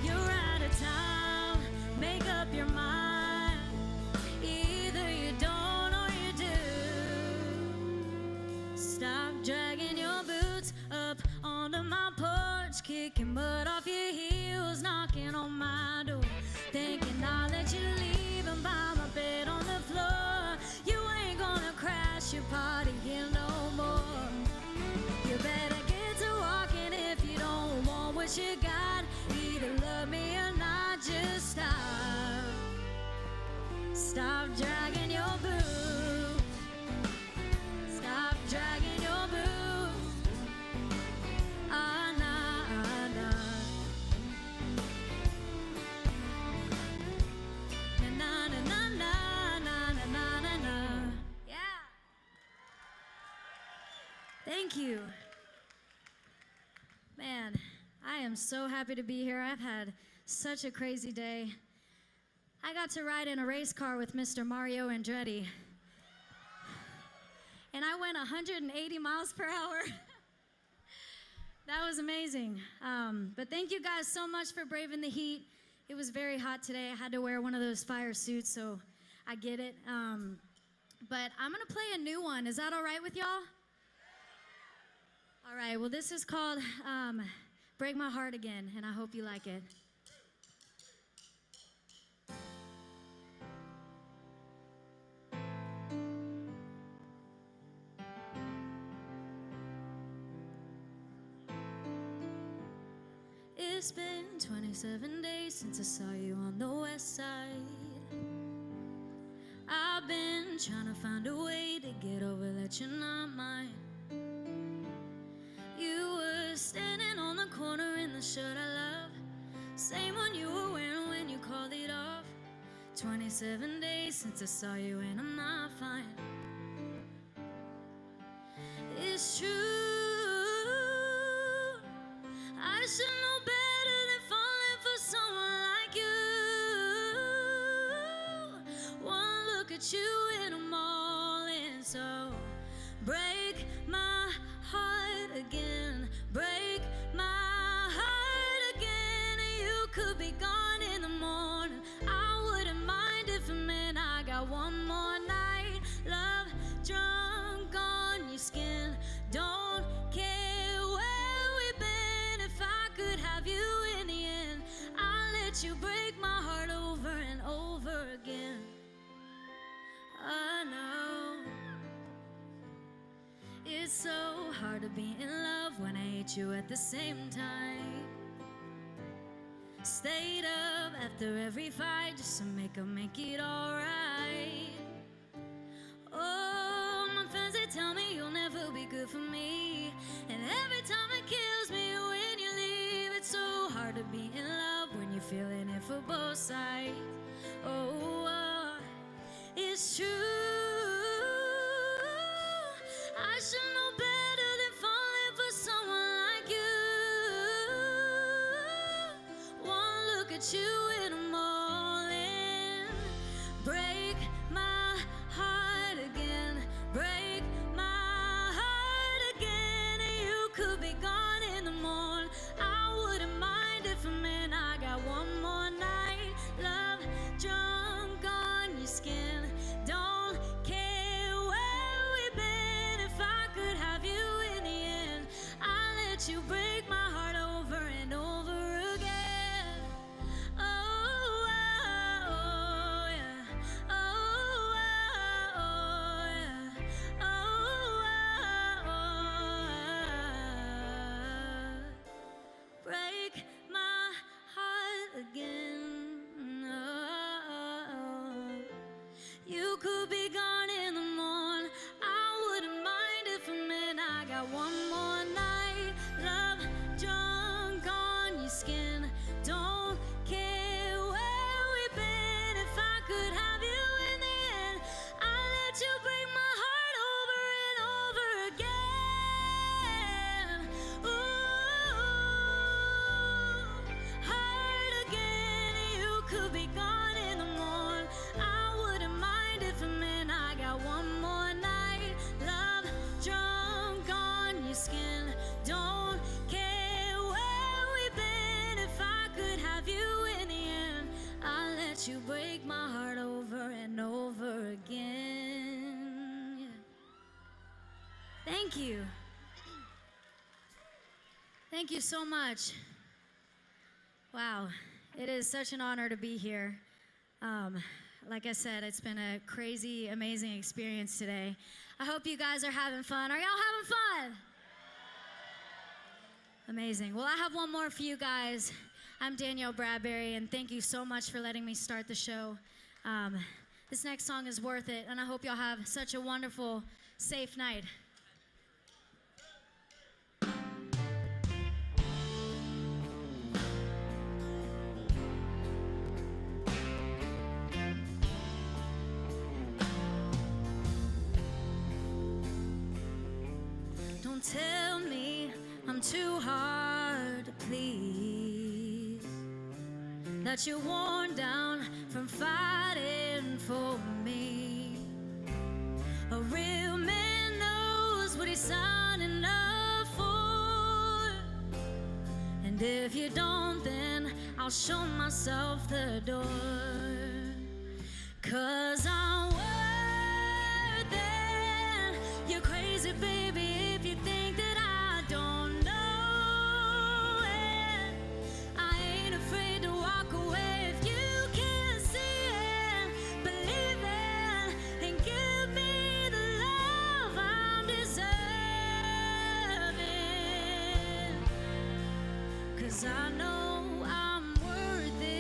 You're out of time, make up your mind. Either you don't or you do. Stop dragging your boots up onto my porch, kicking mud off your heels, knocking on my door, thinking now that you're leaving by my bed on the floor. You ain't gonna crash your party here no more. You better get to walking if you don't want what you got. Either love me or not, just stop. Stop dragging your boots. Stop dragging your boots. Ah, nah, nah. Na, na, na, na, na, na, na, na, na. Yeah. Thank you. Man, I am so happy to be here. I've had such a crazy day. I got to ride in a race car with Mr. Mario Andretti. And I went 180 miles per hour. That was amazing. But thank you guys so much for braving the heat. It was very hot today. I had to wear one of those fire suits, so I get it. But I'm gonna play a new one. Is that all right with y'all? All right, well, this is called Break My Heart Again, and I hope you like it. It's been 27 days since I saw you on the west side. I've been trying to find a way to get over that you're not mine. You were standing on the corner in the shirt I love, same one you were wearing when you called it off. 27 days since I saw you and I'm not fine. It's true, I should know better than falling for someone like you. One look at you and I'm all in, so break my heart again, break my heart again. You could be gone in the morning, I wouldn't mind if it meant I got one more night. Love drunk on your skin, don't care where we've been. If I could have you in the end, I'll let you break my heart over and over again. I know it's so hard to be in love when I hate you at the same time. Stayed up after every fight just to make it alright. Oh, my friends, they tell me you'll never be good for me, and every time it kills me when you leave. It's so hard to be in love when you're feeling it for both sides. Oh, it's true. I should know better than falling for someone like you. One look at you and I'm all in. Break my heart again. Break my heart again. And you could be gone in the morning. I wouldn't mind if a man I got one more night. Love drunk on your skin. Don't care where we've been. If I could have you in the end, I'll let you break my heart over and over again. Oh, oh, oh, yeah. Oh, oh, oh, yeah. Oh, oh, oh. Break my heart again. Oh, you could be gone in the morning. I wouldn't mind if a man I got one more night. Love drunk on your skin. Don't care where we've been. If I could have you in the end, I'll let you break my heart over and over again. Ooh, heart again. You could be gone in the morning. I wouldn't mind if a man I got one more night. Love drunk on your skin. Don't care where we've been. If I could have you in the end, I'll let you break my heart over and over again. Yeah. Thank you. Thank you so much. Wow, it is such an honor to be here. Like I said, it's been a crazy, amazing experience today. I hope you guys are having fun. Are y'all having fun? Amazing. Well, I have one more for you guys. I'm Danielle Bradbery, and thank you so much for letting me start the show. This next song is worth it, and I hope y'all have such a wonderful, safe night. Don't tell me I'm too hard to please, that you're worn down from fighting for me. A real man knows what he's signing up for, and if you don't, then I'll show myself the door. 'Cause I'm worth it. You're crazy, baby, if you think that I don't know it. I ain't afraid to walk away if you can't see it. Believe it and give me the love I'm deserving. 'Cause I know I'm worth it.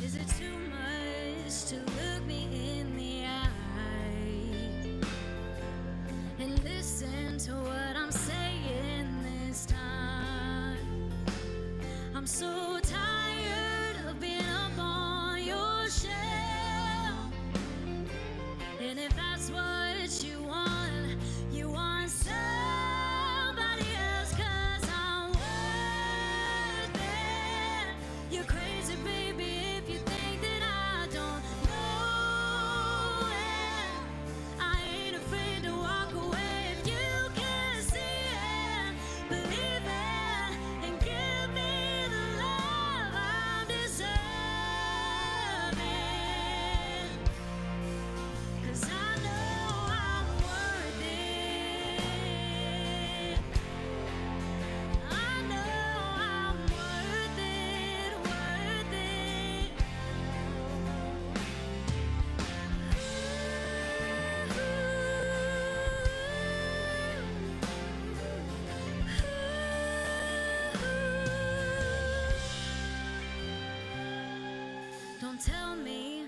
Is it too much to look me in the eye and listen to what I'm saying this time? I'm so tired of being up on your shelf. And if that's what you want somebody else. 'Cause I'm worth it. You're crazy, baby, if you think that I don't know it. I ain't afraid to walk away if you can't see it. Believe it and give me the love I'm deserving. 'Cause I know I'm worth it. I know I'm worth it, worth it. Don't tell me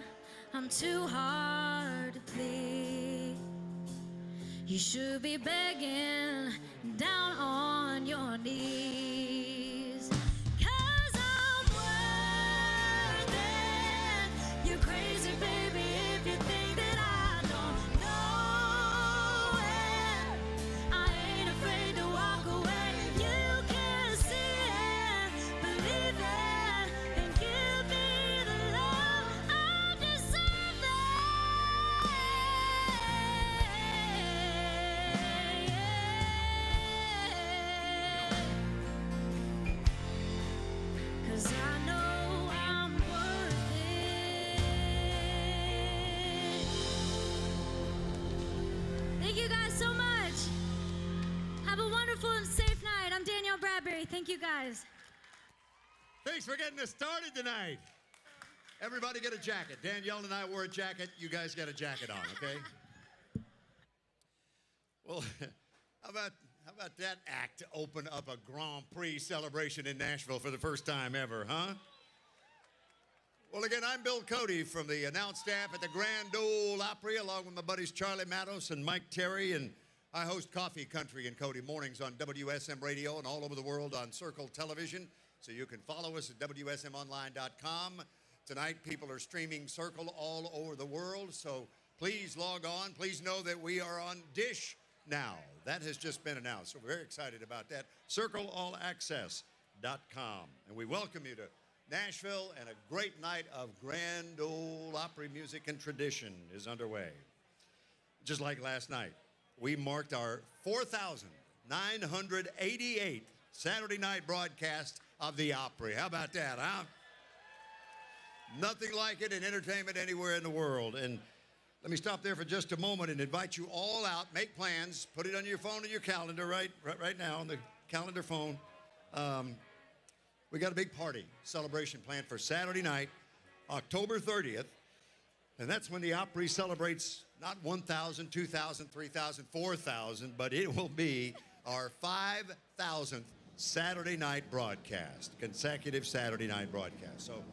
I'm too hard to please. You should be begging down on your knees. 'Cause I'm worth it. You're crazy, baby, if you think that I don't know it. I ain't afraid to walk away. You can see it, believe it, and give me the love I deserve. Cause I know I'm worth it. Thank you guys so much. Have a wonderful and safe night. I'm Danielle Bradbery. Thank you guys. Thanks for getting us started tonight. Everybody get a jacket. Danielle and I wore a jacket. You guys got a jacket on, okay? Well, how about that act to open up a Grand Prix celebration in Nashville for the first time ever, huh? Well, again, I'm Bill Cody from the announce staff at the Grand Ole Opry, along with my buddies Charlie Matos and Mike Terry, and I host Coffee Country and Cody mornings on WSM Radio and all over the world on Circle Television, so you can follow us at WSMOnline.com. Tonight, people are streaming Circle all over the world, so please log on. Please know that we are on Dish now. That has just been announced, so we're very excited about that. CircleAllAccess.com. And we welcome you to Nashville, and a great night of Grand Ole Opry music and tradition is underway. Just like last night, we marked our 4,988th Saturday night broadcast of the Opry. How about that, huh? Nothing like it in entertainment anywhere in the world. And let me stop there for just a moment and invite you all out. Make plans. Put it on your phone or your calendar right now on the calendar phone. We got a big party celebration planned for Saturday night, October 30th. And that's when the Opry celebrates not 1,000, 2,000, 3,000, 4,000, but it will be our 5,000th Saturday night broadcast, consecutive Saturday night broadcast. So,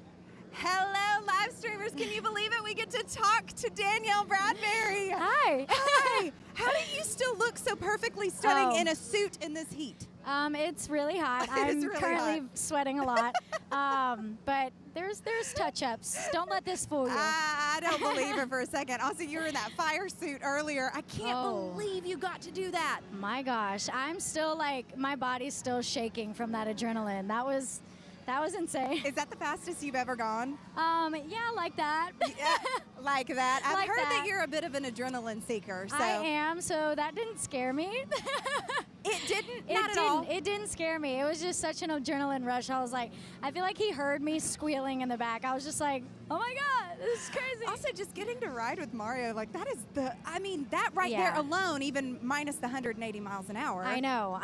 Hello, live streamers. Can you believe it? We get to talk to Danielle Bradbery. Hi. Hi. How do you still look so perfectly stunning Oh. in a suit in this heat? It's really hot. I'm really currently hot. sweating a lot. But there's touch-ups. Don't let this fool you. I don't believe it for a second. Also, you were in that fire suit earlier. I can't Oh. believe you got to do that. My gosh, I'm still like, my body's still shaking from that adrenaline. That was insane. Is that the fastest you've ever gone? Yeah, like that. Yeah, like that. I've Like heard that that. you're a bit of an adrenaline seeker. So I am, so that didn't scare me. It didn't. It Not at didn't. all. It didn't scare me. It was just such an adrenaline rush. I was like, I feel like he heard me squealing in the back. I was just like, oh my God, this is crazy. Also, just getting to ride with Mario, like that is that right there Yeah. alone, even minus the 180 miles an hour. I know.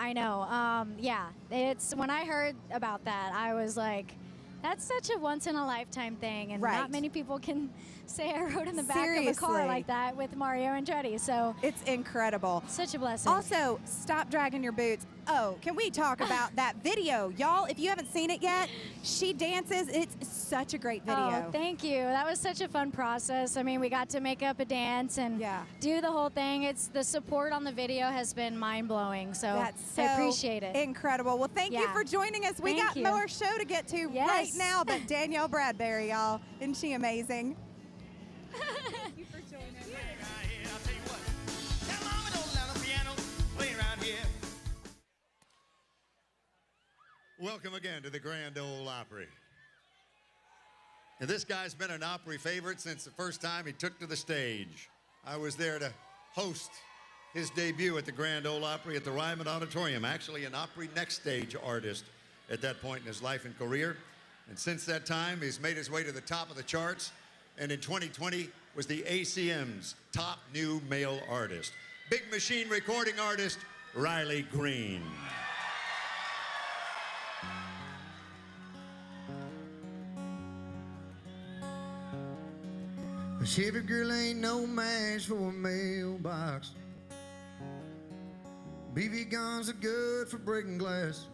Yeah, it's when I heard about that, I was like, that's such a once in a lifetime thing, and Right. not many people can say I rode in the back of a Seriously. car like that with Mario Andretti. So It's incredible. such a blessing. Also, stop dragging your boots. Oh, can we talk about that video? Y'all, if you haven't seen it yet, she dances. It's such a great video. Oh, thank you. That was such a fun process. I mean, we got to make up a dance and do the whole thing. It's the support on the video has been mind blowing. So, That's so I appreciate it. incredible. Well, thank you Yeah. for joining us. We Thank got you. more show to get to right Yes. now, but Danielle Bradbery, y'all, isn't she amazing? Thank you for joining us. I'll tell you what. Tell mama don't let the piano play around here. welcome again to the Grand Ole Opry. And this guy's been an Opry favorite since the first time he took to the stage. I was there to host his debut at the Grand Ole Opry at the Ryman Auditorium, actually an Opry Next Stage artist at that point in his life and career. And since that time, he's made his way to the top of the charts, and in 2020 was the ACM's top new male artist. Big Machine recording artist, Riley Green. A Chevy girl ain't no match for a mailbox. BB guns are good for breaking glass.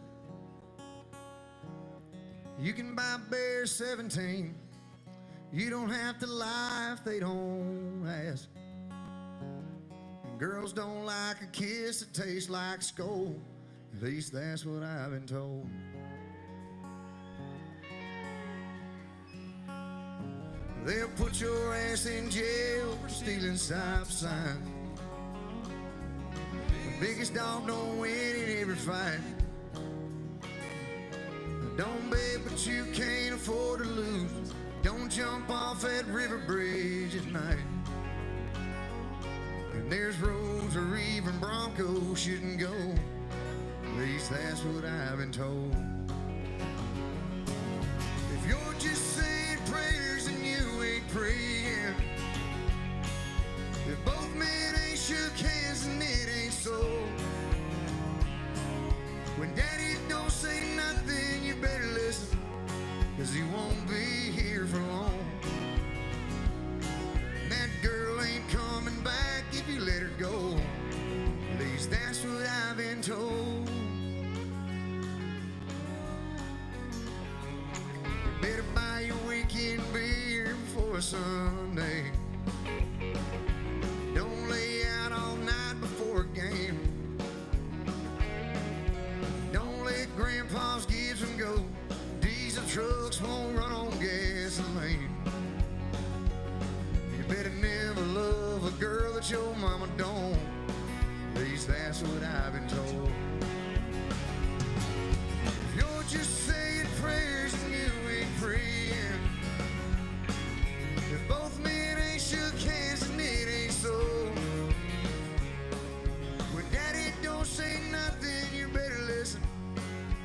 You can buy Bear 17. You don't have to lie if they don't ask. Girls don't like a kiss that tastes like skull. At least that's what I've been told. They'll put your ass in jail for stealing stop signs. The biggest dog don't win in every fight. Don't bet, but you can't afford to lose. Don't jump off that river bridge at night. And there's roads where even Broncos shouldn't go. At least that's what I've been told. If you're just saying prayers and you ain't praying, if both men ain't shook hands and it ain't so, when daddy don't say nothing, you better listen, 'cause he won't be here for long. And that girl ain't coming back if you let her go. At least that's what I've been told. You better buy your weekend beer before Sunday. Don't lay out all night before a game. Don't let grandpa's Gibson go. Diesel trucks won't run on gasoline. You better never love a girl that your mama don't. At least that's what I've been told. If you're just saying prayers and you ain't praying, if both men ain't shook hands and it ain't so, when daddy don't say nothing, you better listen,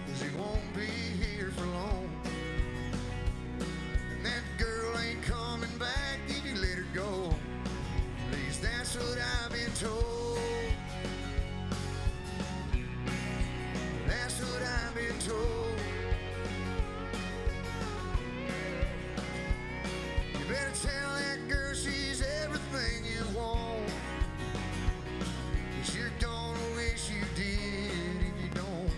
'cause he won't be here for long. And that girl ain't coming back if you let her go. At least that's what I've been told. That's what I've been told. You better tell that girl she's everything you want, 'cause you're gonna wish you did if you don't.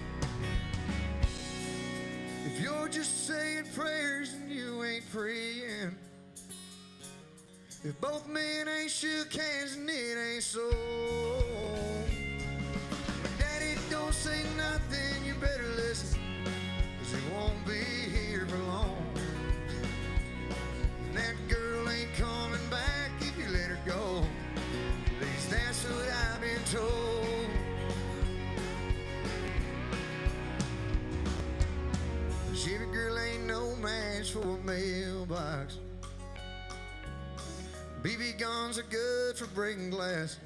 If you're just saying prayers and you ain't praying, if both men ain't shook hands and it ain't so, when daddy don't say nothing, you better listen, 'cause he won't be here for long. And that girl ain't coming back if you let her go. At least that's what I've been told. A Chevy girl ain't no match for a mailbox. BB guns are good for breaking glass.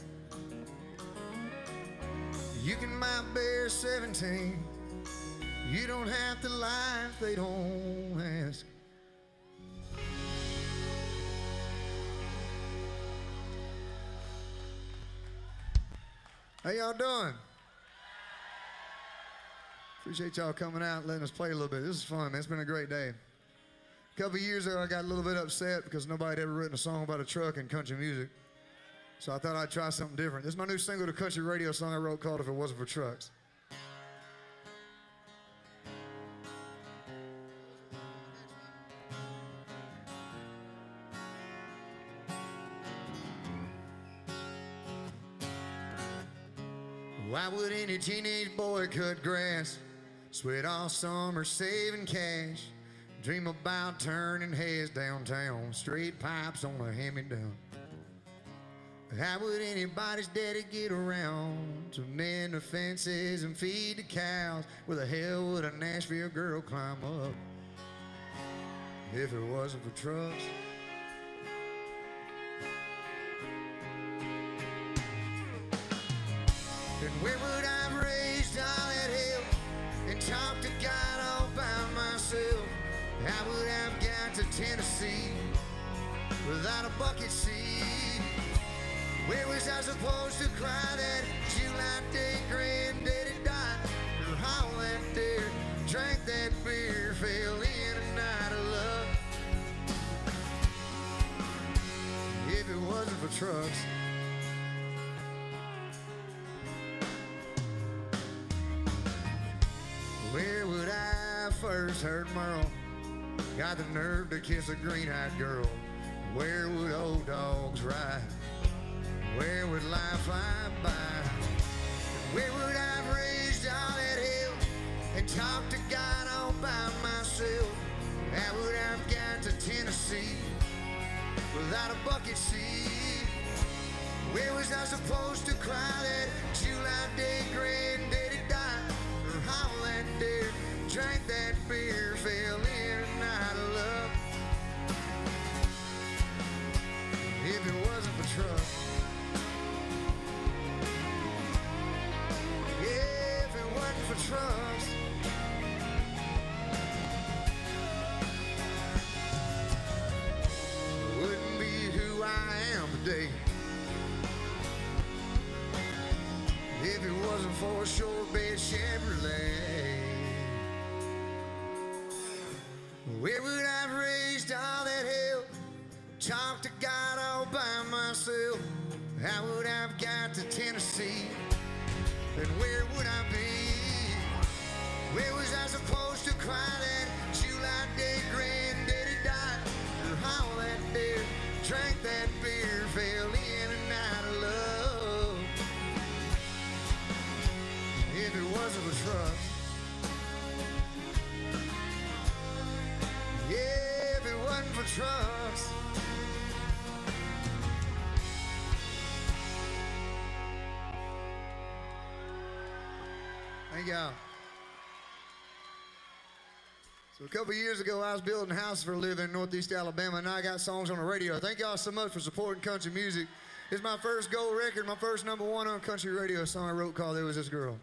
You can buy Bear 17. You don't have to lie if they don't ask. How y'all doing? Appreciate y'all coming out and letting us play a little bit. This is fun, man. It's been a great day. A couple years ago, I got a little bit upset because nobody had ever written a song about a truck in country music. So I thought I'd try something different. This is my new single to country radio song I wrote called If It Wasn't for Trucks. Why would any teenage boy cut grass, sweat all summer saving cash, dream about turning heads downtown, straight pipes on a hand-me-down? How would anybody's daddy get around to mend the fences and feed the cows? Where the hell would a Nashville girl climb up if it wasn't for trucks? And where would I have raised all that hell and talked to God all by myself? I would have got to Tennessee without a bucket seat. Where was I supposed to cry that July day granddaddy died? Or how that dare drank that beer, fell in a night of love? If it wasn't for trucks. Where would I first heard Merle got the nerve to kiss a green-eyed girl? Where would old dogs ride? Where would life fly without a bucket seat. Where was I supposed to cry that July day granddaddy died? Or howl that dare, drank that beer, fell in a night of love? If it wasn't for trust, yeah, if it wasn't for trust, wouldn't be who I am today. If it wasn't for a short bed Chevrolet, where would I have raised all that hell? Talked to God all by myself. How would I have got to Tennessee? And where would I be? Where was I supposed to cry that July day granddaddy died? Or how that dare, drank that beer, fell in a night of love? If it wasn't for trust, yeah, if it wasn't for trust, thank y'all. So a couple years ago, I was building houses for a living in Northeast Alabama, and I got songs on the radio. Thank y'all so much for supporting country music. It's my first gold record, my first #1 on country radio, a song I wrote called There Was This Girl.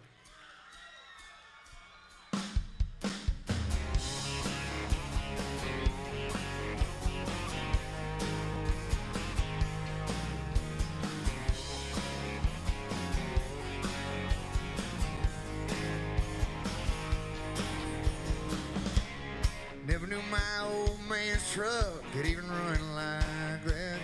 Never knew my old man's truck could even run like that.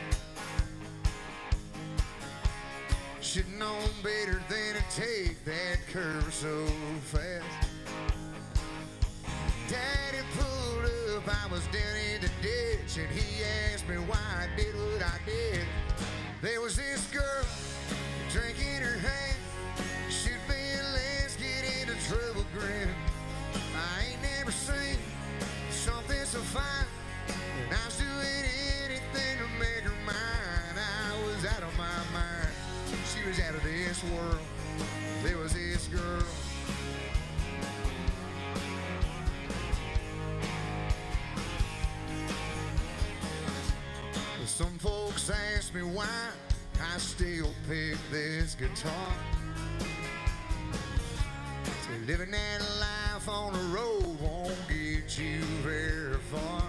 Should've known better than to take that curve so fast. Daddy pulled up, I was down in the ditch, and he asked me why I did what I did. There was this girl, drink in her hand, shoot me and let's get into trouble grin. I ain't never seen something so fine, and I was doing anything to make her mine. I was out of my mind, she was out of this world. There was this girl. Some folks ask me why I still pick this guitar. Say living that life on the road won't get you very far.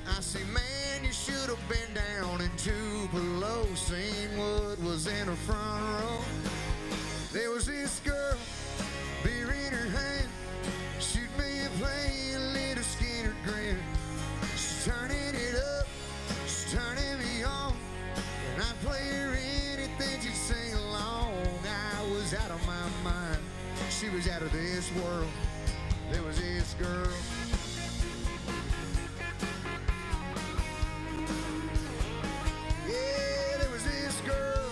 I say, man, you should have been down in Tupelo, seen what was in the front row. There was this girl, beer in her hand, shoot me and play a little Skinner grin. She's turning it up, she's turning me on, and I'd play her anything she'd sing along. I was out of my mind, she was out of this world. There was this girl. Yeah, there was this girl.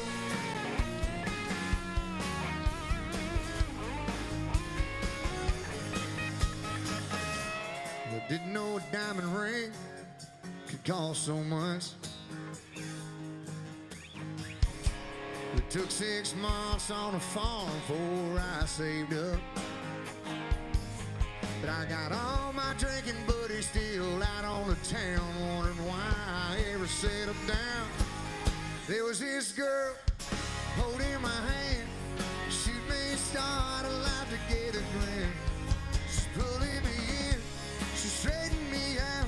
I didn't know a diamond ring could cost so much. It took 6 months on a farm before I saved up. But I got all my drinking buddies still out on the town, wondering why I ever settled down. There was this girl holding my hand, shoot me and start a life together grin. She's pulling me in, she's straightening me out,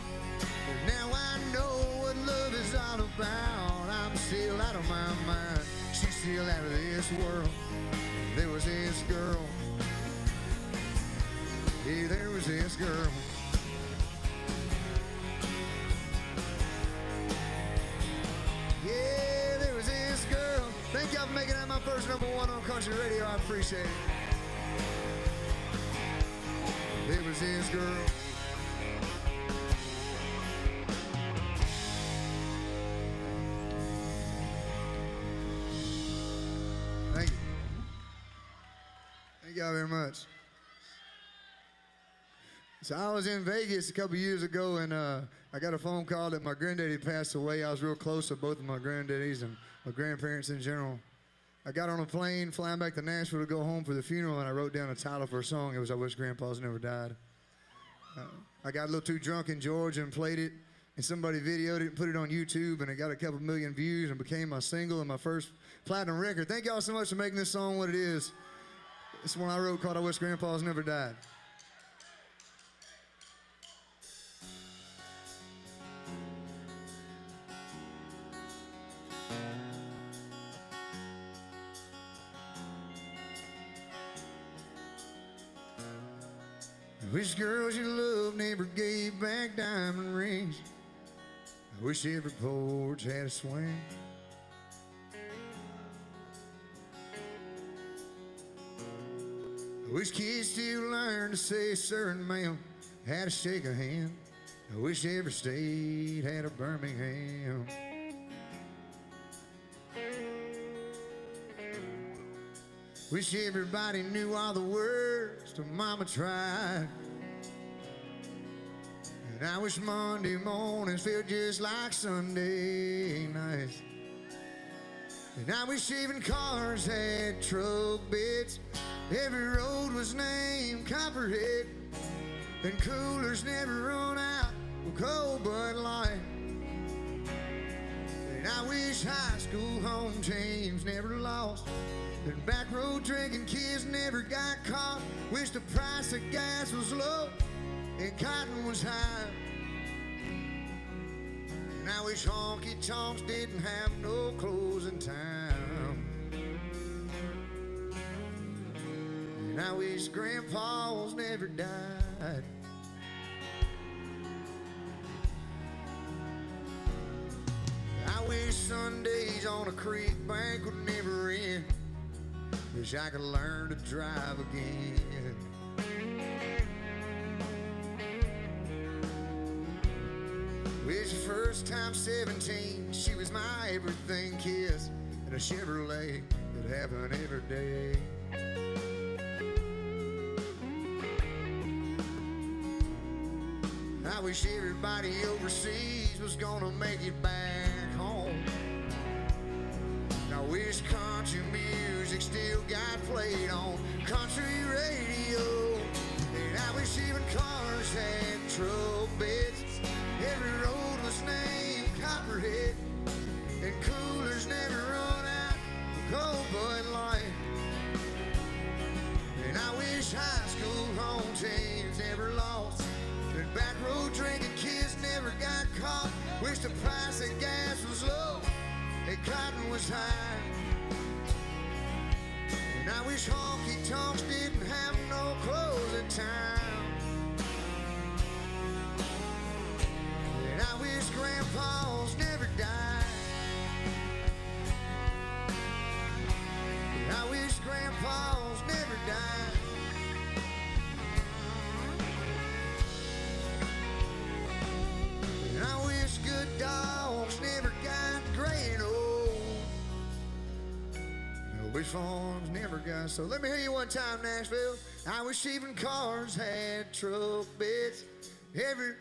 and now I know what love is all about. I'm still out of my mind, she's still out of this world. There was this girl. Hey, there was this girl. Yeah, there was this girl. Thank y'all for making that my first #1 on country radio. I appreciate it. There was this girl. Thank you. Thank y'all very much. So I was in Vegas a couple years ago, and I got a phone call that my granddaddy passed away. I was real close to both of my granddaddies and my grandparents in general. I got on a plane flying back to Nashville to go home for the funeral, and I wrote down a title for a song. It was I Wish Grandpa's Never Died. I got a little too drunk in Georgia and played it, and somebody videoed it and put it on YouTube, and it got a couple million views and became my single and my first platinum record. Thank y'all so much for making this song what it is. It's one I wrote called I Wish Grandpa's Never Died. I wish girls you love never gave back diamond rings. I wish every porch had a swing. I wish kids still learn to say sir and ma'am, how to shake a hand. I wish every state had a Birmingham. Wish everybody knew all the words to Mama Tried. And I wish Monday mornings felt just like Sunday nights. And I wish even cars had truck beds. Every road was named Copperhead. And coolers never run out of cold Bud Light. And I wish high school home teams never lost. And back road drinking kids never got caught. Wish the price of gas was low and cotton was high. And I wish honky tonks didn't have no closing time. And I wish grandpas never died. I wish Sundays on a creek bank would never end. Wish I could learn to drive again. Wish the first time 17 she was my everything kiss. And a Chevrolet could happen every day. I wish everybody overseas was gonna make it back home. I wish country music still got played on country radio. And I wish even cars had truck beds. Every road was named Copperhead. And coolers never run out of cold Bud Light. And I wish high school home teams never lost. And back road drinking kids never got caught. Wish the price of gas was low and cotton was high. And I wish honky tonks didn't have no closing time. And I wish grandpas never died. And I wish grandpas never died. And I wish good dogs never got gray and old. I wish farms never got so. Let me hear you one time, Nashville. I wish even cars had truck beds. Every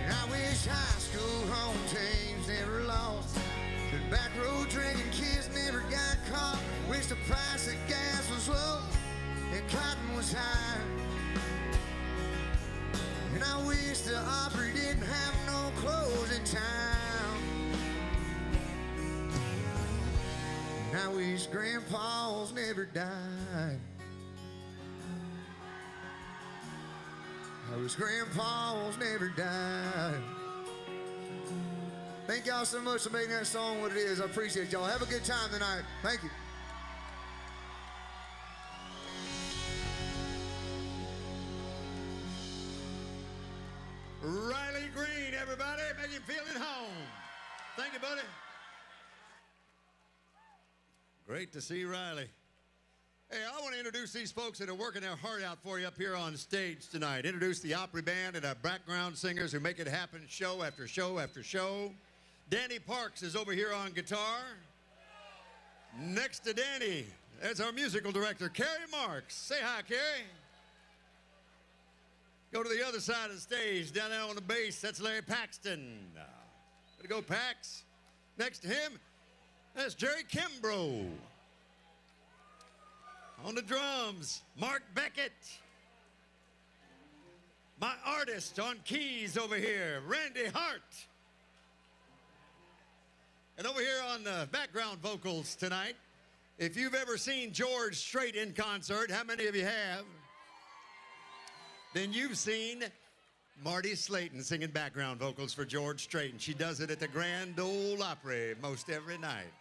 and I wish high school home teams never lost. And back road drinking kids never got caught. Wish the price of gas was low and cotton was high. And I wish the Opry didn't have no closing time. And I wish grandpas never died. I wish grandpas never died. Thank y'all so much for making that song what it is. I appreciate y'all. Have a good time tonight. Thank you. Riley Green, everybody. Make him feel at home. Thank you, buddy. Great to see Riley. Hey, I want to introduce these folks that are working their heart out for you up here on stage tonight. Introduce the Opry Band and our background singers who make it happen show after show after show. Danny Parks is over here on guitar. Next to Danny, there's our musical director, Carrie Marks. Say hi, Carrie. Go to the other side of the stage, down there on the bass, that's Larry Paxton. Way to go, Pax. Next to him, that's Jerry Kimbrough. On the drums, Mark Beckett. My artist on keys over here, Randy Hart. And over here on the background vocals tonight, if you've ever seen George Strait in concert, how many of you have? Then you've seen Marty Slayton singing background vocals for George Strait, and she does it at the Grand Ole Opry most every night.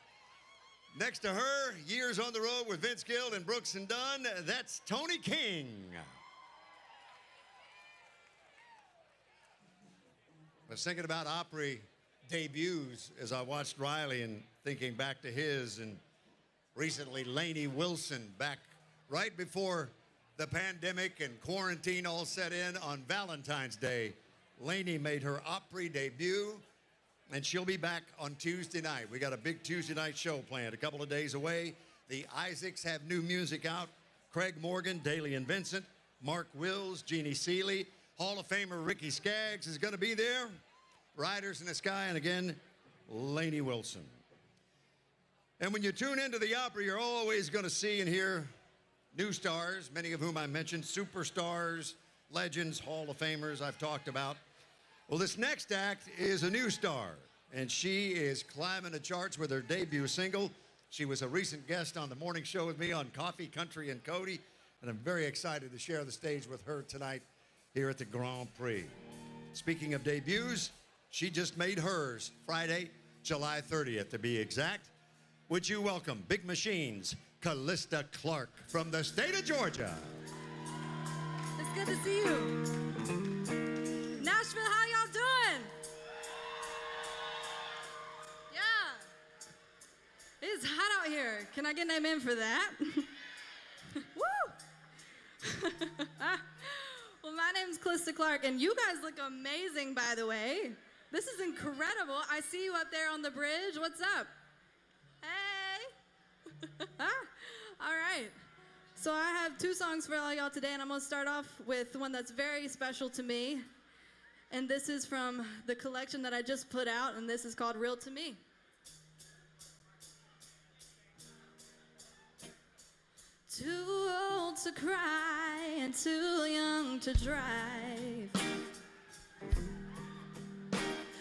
Next to her, years on the road with Vince Gill and Brooks and Dunn, that's Tony King. I was thinking about Opry debuts as I watched Riley and thinking back to his, and recently Lainey Wilson back right before the pandemic and quarantine all set in on Valentine's Day. Lainey made her Opry debut, and she'll be back on Tuesday night. We got a big Tuesday night show planned a couple of days away. The Isaacs have new music out. Craig Morgan, Daly and Vincent, Mark Wills, Jeannie Seeley, Hall of Famer Ricky Skaggs is going to be there. Riders in the Sky, and again, Lainey Wilson. And when you tune into the Opry, you're always going to see and hear new stars, many of whom I mentioned, superstars, legends, Hall of Famers I've talked about. Well, this next act is a new star, and she is climbing the charts with her debut single. She was a recent guest on the morning show with me on Coffee, Country, and Cody, and I'm very excited to share the stage with her tonight here at the Grand Prix. Speaking of debuts, she just made hers Friday, July 30th to be exact. Would you welcome Big Machine's Calista Clark from the state of Georgia. It's good to see you. Nashville, how y'all doing? Yeah. It's hot out here. Can I get an amen for that? Woo! Well, my name's Calista Clark, and you guys look amazing, by the way. This is incredible. I see you up there on the bridge. What's up? Hey. All right. So I have two songs for all y'all today, and I'm going to start off with one that's very special to me. And this is from the collection that I just put out, and this is called Real to Me. Too old to cry and too young to drive.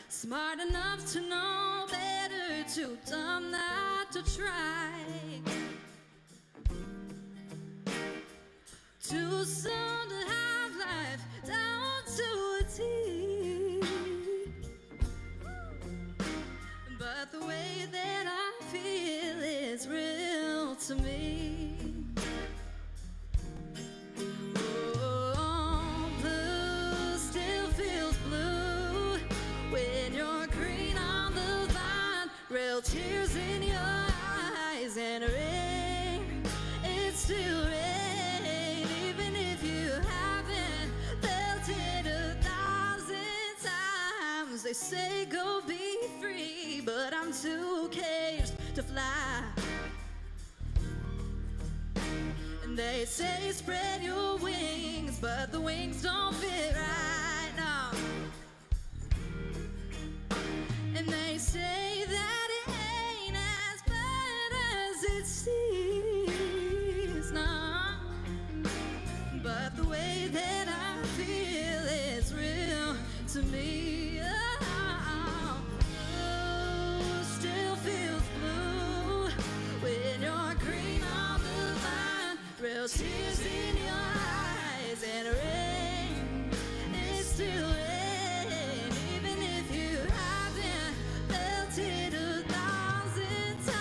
Smart enough to know better, too dumb not to try. Too soon to have life down to a T. But the way that I feel is real to me. Oh, blue still feels blue when you're green on the vine. Real tears in your eyes and rain, it's still rain. They say go be free, but I'm too caged to fly. And they say spread your wings, but the wings don't fit right now. And they say that it ain't as bad as it seems, no. But the way that I feel is real to me. Tears in your eyes and rain, it's still rain, even if you haven't felt it 1,000 times.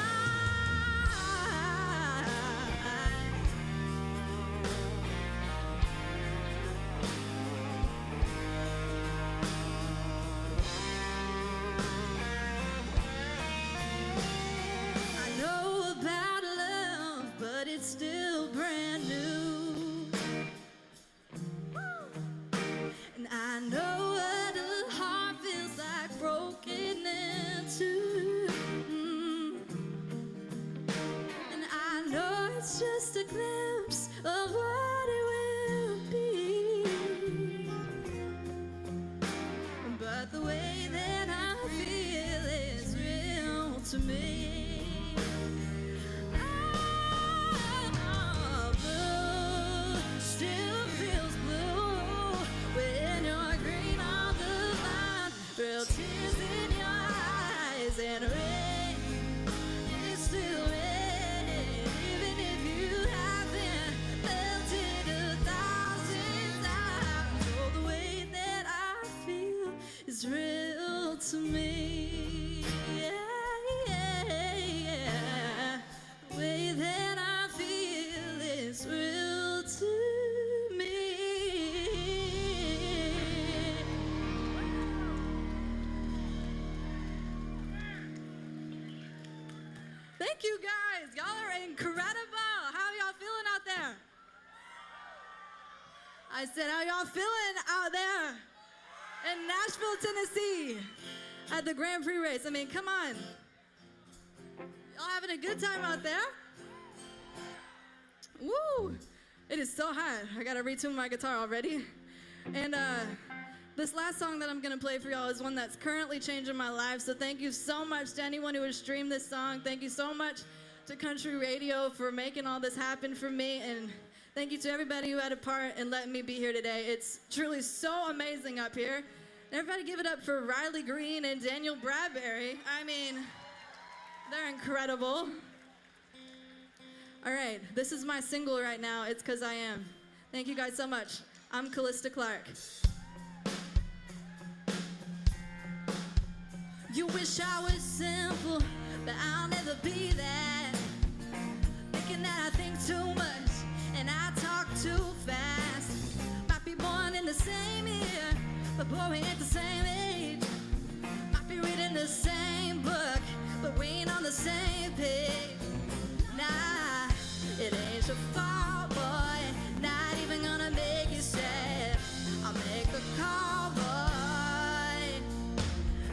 to me. Oh, blue still feels blue when you're green on the vine. Real tears in your eyes and rain is still rain, even if you haven't felt it 1,000 times. Oh, the way that I feel is real to me. Yeah. The way that I feel is real to me. Thank you guys. Y'all are incredible. How y'all feeling out there? I said, how y'all feeling out there in Nashville, Tennessee at the Grand Prix race? I mean, come on. Y'all having a good time out there? Woo! It is so hot. I gotta retune my guitar already. And this last song that I'm gonna play for y'all is one that's currently changing my life. So thank you so much to anyone who has streamed this song. Thank you so much to Country Radio for making all this happen for me. And thank you to everybody who had a part in letting me be here today. It's truly so amazing up here. And everybody give it up for Riley Green and Danielle Bradbery. I mean, they're incredible. All right, this is my single right now. It's 'Cause I Am. Thank you guys so much. I'm Calista Clark. You wish I was simple, but I'll never be that. Thinking that I think too much and I talk too fast. Might be born in the same year, but boy, we ain't the same age. Might be reading the same book, but we ain't on the same page. Nah, it ain't your fault, boy. Not even gonna make you sad. I'll make the call, boy.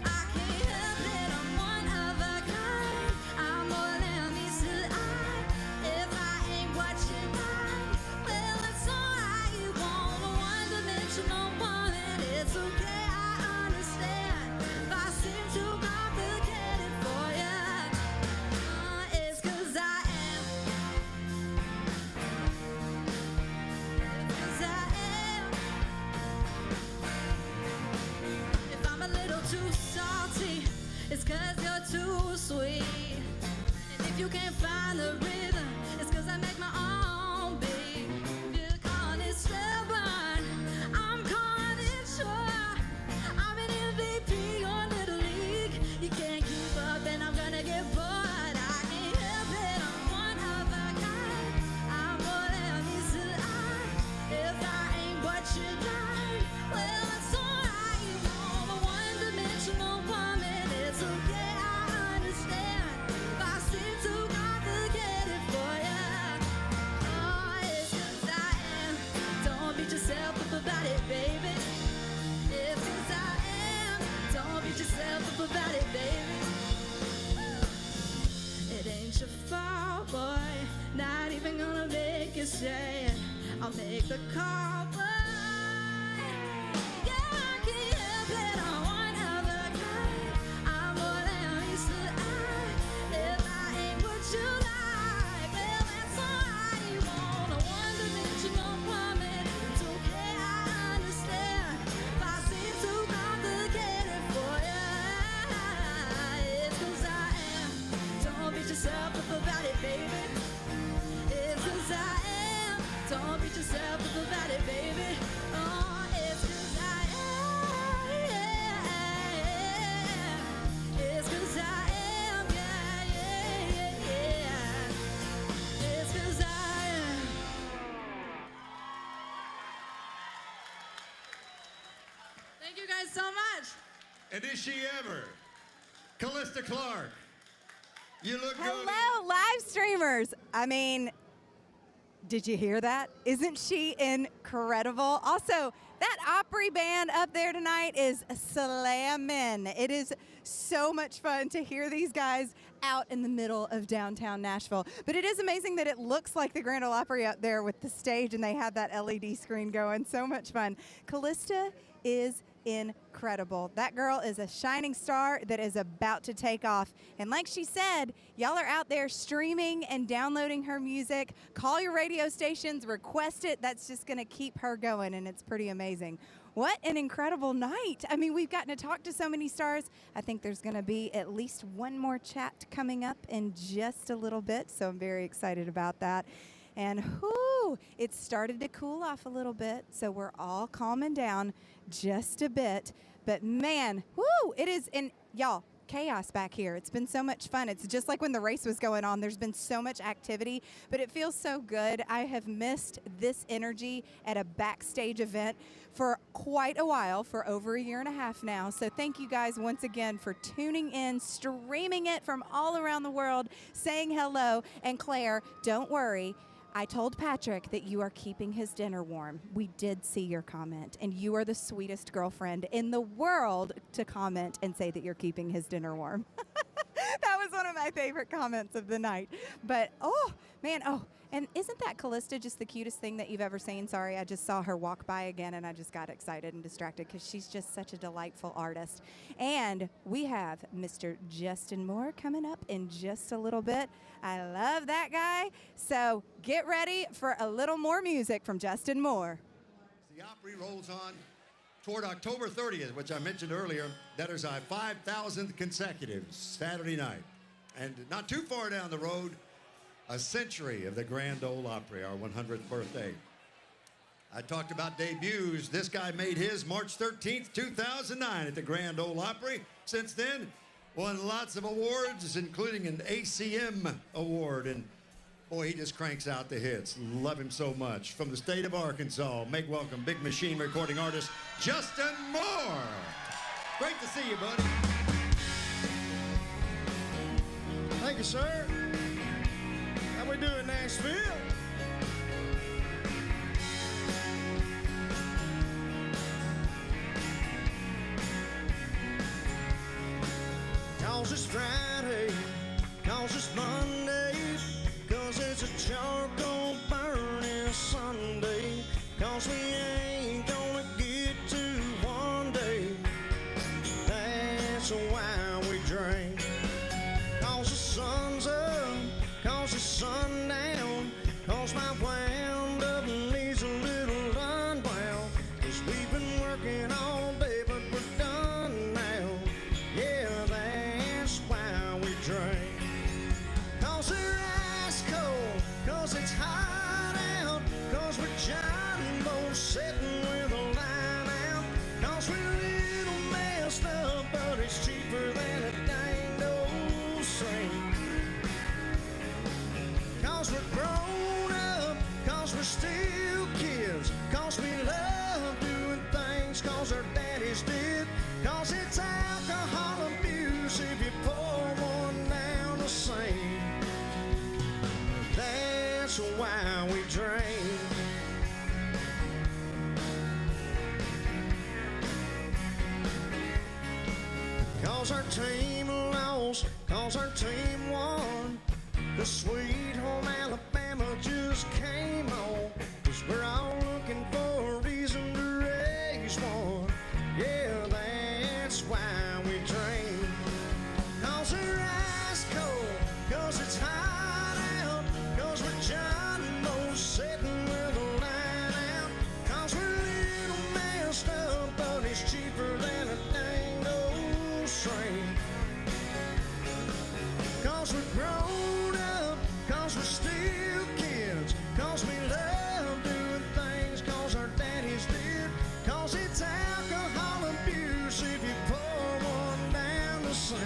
I can't help it, I'm one of a kind. I'm more than meets the eye. If I ain't what you like, well, it's alright. You want a one-dimensional woman. It's okay, I understand. If I seem too complicated for you, it's 'cause I am. It's 'cause I am. If I'm a little too salty, it's 'cause you're too sweet. And if you can't find the rhythm, it's 'cause I make my own beat. If you're calling it stubborn, I'm calling it sure. I'm an MVP or Little League. You can't keep up and I'm gonna get bored. I can't help it, I'm one of a kind. I'm more than meets the eye. If I ain't what you like, well, it's alright. You want a one-dimensional woman. It's okay, I understand. If I seem too complicated for you, oh, it's 'cause I am. Don't beat yourself up about it, baby. It's 'cause I am. Don't beat yourself up about it, baby. It ain't your fault, boy. Not even gonna make you say it. I'll make the call, boy. Yeah, I can't help it. I'm one of a kind. I'm more than meets the eye. If I ain't what you like, well, that's alright. You want a one-dimensional woman. It's okay, I understand. If I seem too complicated for you, it's 'cause I am. Don't beat yourself up about it, baby. It's 'cause I am. Don't beat yourself up about it, baby. Oh, it's 'cause I am. It's 'cause I am. Yeah, yeah, yeah, yeah. It's 'cause I am. Thank you guys so much. And is she ever? Calista Clark. You look good. Hello, live streamers. I mean, did you hear that? Isn't she incredible? Also, that Opry band up there tonight is slamming. It is so much fun to hear these guys out in the middle of downtown Nashville. But it is amazing that it looks like the Grand Ole Opry up there with the stage and they have that LED screen going. So much fun. Calista is incredible. That girl is a shining star that is about to take off. And like she said, y'all are out there streaming and downloading her music. Call your radio stations, request it. That's just going to keep her going, and it's pretty amazing. What an incredible night. I mean, we've gotten to talk to so many stars. I think there's going to be at least one more chat coming up in just a little bit, so I'm very excited about that. And whoo, it started to cool off a little bit, so we're all calming down just a bit. But man, whoo, it is y'all, chaos back here. It's been so much fun. It's just like when the race was going on. There's been so much activity, but it feels so good. I have missed this energy at a backstage event for quite a while, for over a year and a half now. So thank you guys once again for tuning in, streaming it from all around the world, saying hello. And Claire, don't worry. I told Patrick that you are keeping his dinner warm. We did see your comment, and you are the sweetest girlfriend in the world to comment and say that you're keeping his dinner warm. That was one of my favorite comments of the night. But, oh, man, and isn't that Callista just the cutest thing that you've ever seen? Sorry, I just saw her walk by again, and I just got excited and distracted because she's just such a delightful artist. And we have Mr. Justin Moore coming up in just a little bit. I love that guy. So get ready for a little more music from Justin Moore. The Opry rolls on toward October 30th, which I mentioned earlier. That is our 5,000th consecutive Saturday night. And not too far down the road, a century of the Grand Ole Opry, our 100th birthday. I talked about debuts. This guy made his March 13th, 2009 at the Grand Ole Opry. Since then, won lots of awards, including an ACM award. And boy, he just cranks out the hits. Love him so much. From the state of Arkansas, make welcome Big Machine recording artist Justin Moore. Great to see you, buddy. Thank you, sir. How we doing, Nashville? Cause it's Friday, cause it's Monday, cause it's a charcoal burning Sunday, cause we ain't gonna get to one day. That's why we drink. Cause the sun's up, cause the sun down, cause my wound up needs a little unwound. Cause we've been working all day, but we're done now. Yeah, that's why we drink. Cause they're ice cold, cause it's hot out, cause we're jumbo sitting with a line out, cause we're a little messed up, but it's cheaper than a dang old saint. Cause we're grown up, cause we're still kids, cause we love doing things cause our daddies did, cause it's alcohol abuse if you pour one down the sink. That's why we drink. Cause our team lost, cause our team won, the sweet home Alabama just came on, cause we're all looking for a reason to raise one. Yeah, that's why we drink. Cause they're ice cold, cause it's hot out, cause we're jumbo sitting with a line out, cause we're a little messed up, but it's cheaper than a dang old shrink. Cause we're grown up, cause we're still kids, cause we love doing things cause our daddies did, cause it's alcohol abuse if you pour one down the sink.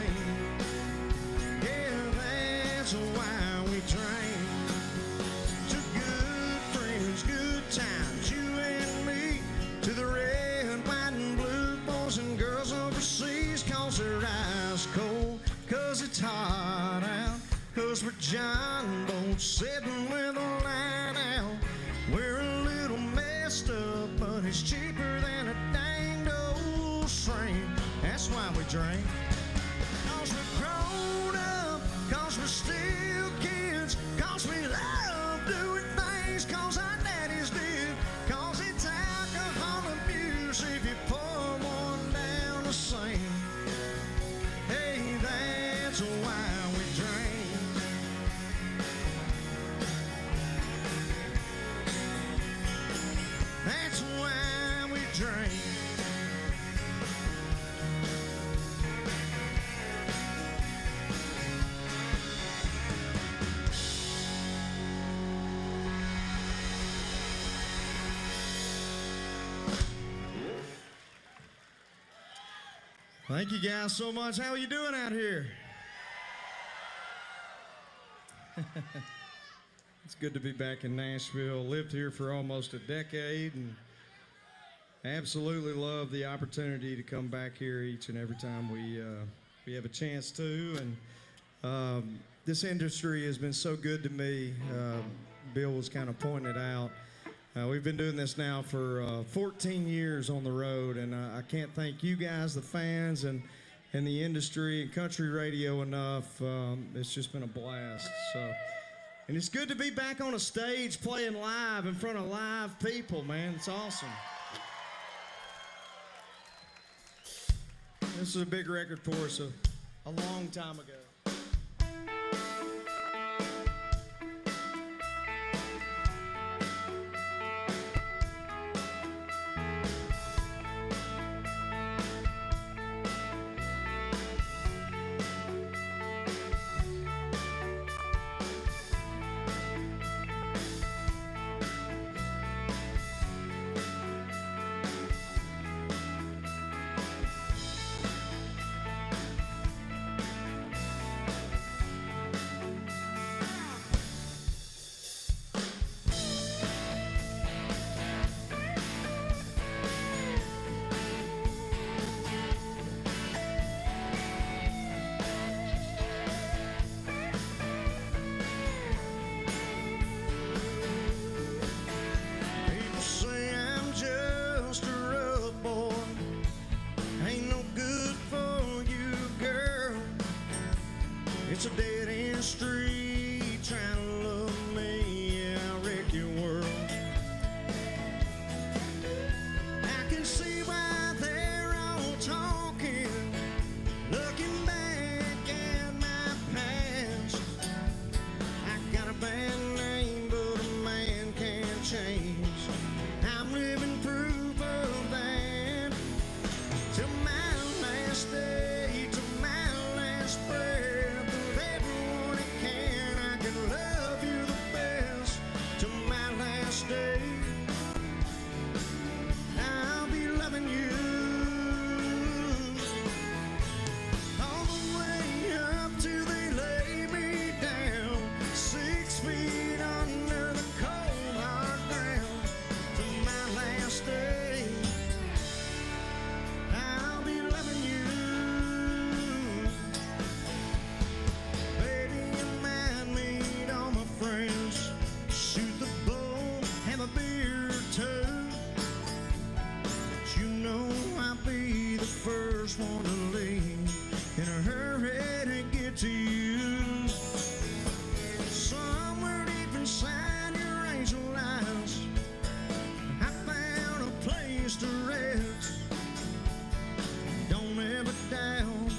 Yeah, that's why we drink. To good friends, good times, you and me, to the red, white, and blue boys and girls overseas, cause they're ice cold, cause it's hot out, cause we're John boats sitting with a line out. We're a little messed up, but it's cheaper than a dang old shrink. That's why we drink. Cause we're grown up, cause we're still kids, cause we love doing things cause our daddies did, cause it's alcohol abuse if you pour one the same. Hey, that's why we drink. That's why we drink. Thank you guys so much. How are you doing out here? It's good to be back in Nashville. Lived here for almost a decade and absolutely love the opportunity to come back here each and every time we have a chance to. And this industry has been so good to me. Bill was kind of pointing it out. We've been doing this now for 14 years on the road, and I can't thank you guys, the fans, and the industry and country radio enough. It's just been a blast. And it's good to be back on a stage playing live in front of live people, man. It's awesome. This is a big record for us a long time ago. It's a dead-end street trying to love me, yeah, I'll wreck your world. I can see why they're all talking, looking back at my past. I got a bad name, but a man can't change. I'm living proof of that. To my last day, to my last breath. Want to leave in a hurry to get to you. Somewhere deep inside your angel eyes, I found a place to rest. Don't ever doubt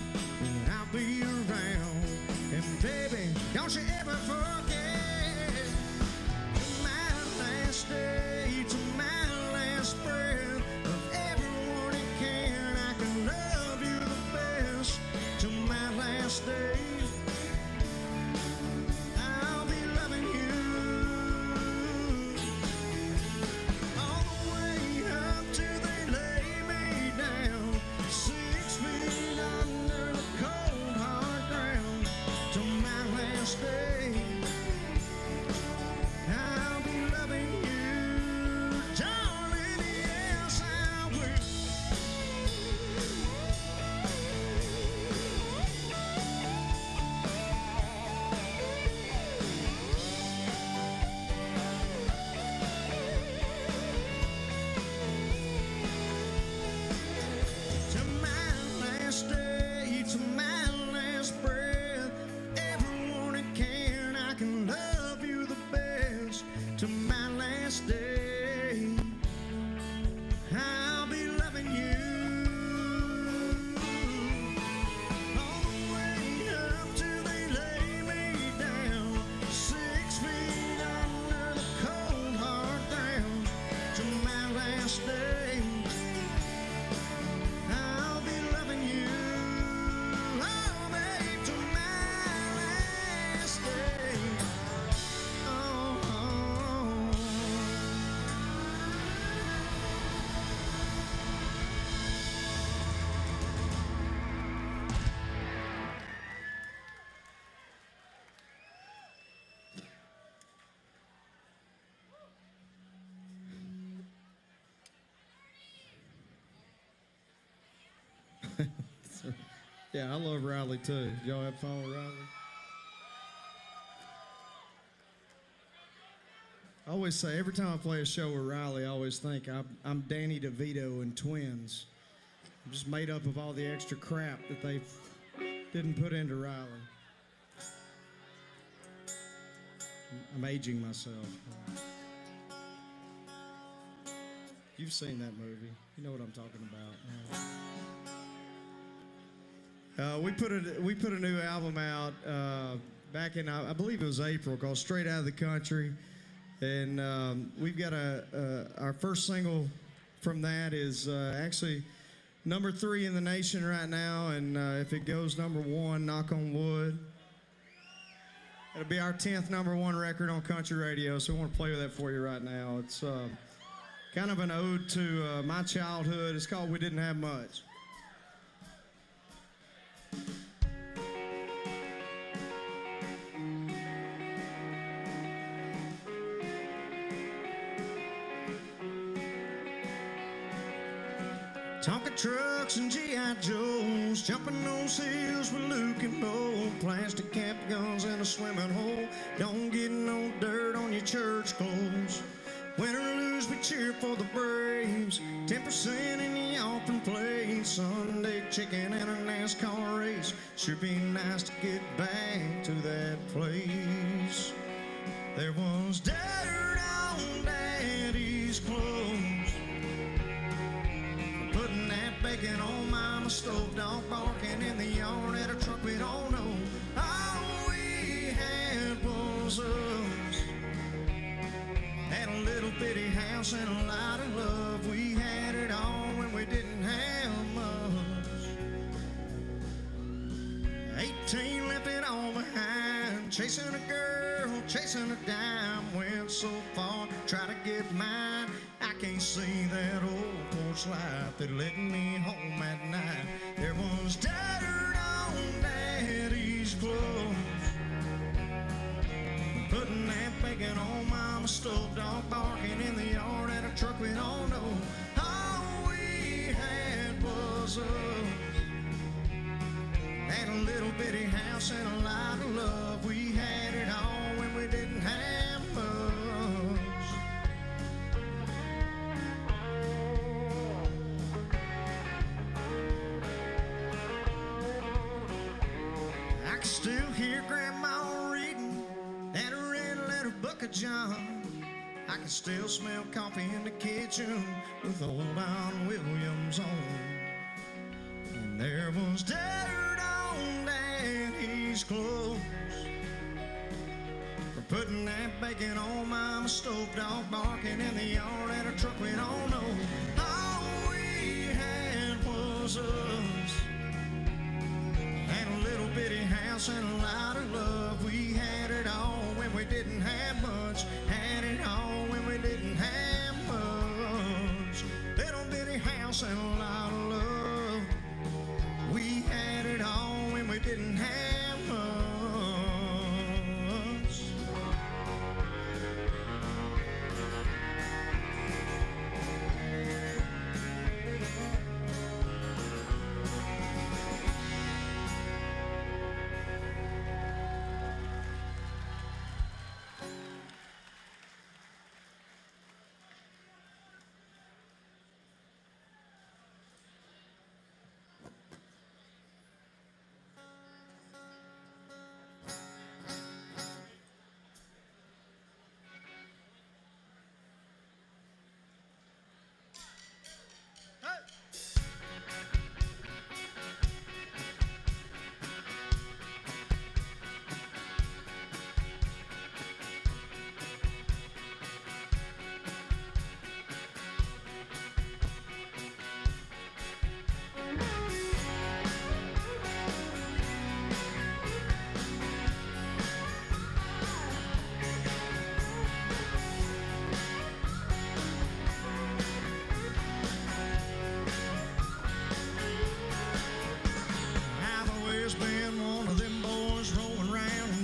that I'll be around. And baby, don't you ever forget, to my last day, to my last breath, of everyone that can, I can love to my last day. I'll be loving you all the way up till they lay me down 6 feet under the cold hard ground. To my last day, I'll be loving you, darling, yes I will. To my last breath, everyone that can. Yeah, I love Riley too. Y'all have fun with Riley? I always say, every time I play a show with Riley, I always think I'm Danny DeVito in Twins. I'm just made up of all the extra crap that they didn't put into Riley. I'm aging myself. You've seen that movie. You know what I'm talking about. We put a new album out back in, I believe it was April, called Straight Out of the Country. And we've got our first single from that is actually number 3 in the nation right now. And if it goes number 1, knock on wood, it'll be our 10th number 1 record on country radio. So we want to play with that for you right now. It's kind of an ode to my childhood. It's called We Didn't Have Much. Tonka trucks and G.I. Joes, jumping those hills with Luke and Bo, plastic cap guns in a swimming hole. Don't get no dirt on your church clothes. Win or lose, we cheer for the Braves. 10% in the open play. Sunday chicken and a NASCAR race. Sure be nice to get back to that place. There was dirt on Daddy's clothes, putting that bacon on Mama's stove, dog barking in the yard at a truck we don't know. All we had was us, and a little bitty house and a lot of love. We had it all when we didn't have much. 18 left it all behind, chasing a girl, chasing a dime. Went so far, try to get mine. I can't see that old porch light that led me home at night. There was dirt on Daddy's clothes, putting that bacon on Mama's stove, dog barking in the yard at a truck we don't know. All we had was us, and a little bitty house and a lot of love. We had it all when we didn't have much. I can still hear Grandma reading that red-letter book of John. I can still smell coffee in the kitchen with old Don Williams on. And there was dirt on Daddy's clothes for putting that bacon on Mama's stove, dog barking in the yard at a truck we don't know. All we had was us, and a little bitty house and a lot of love. We had it all when we didn't have much. Had it all when we didn't have much. Little bitty house and a lot of love. We had it all when we didn't have much.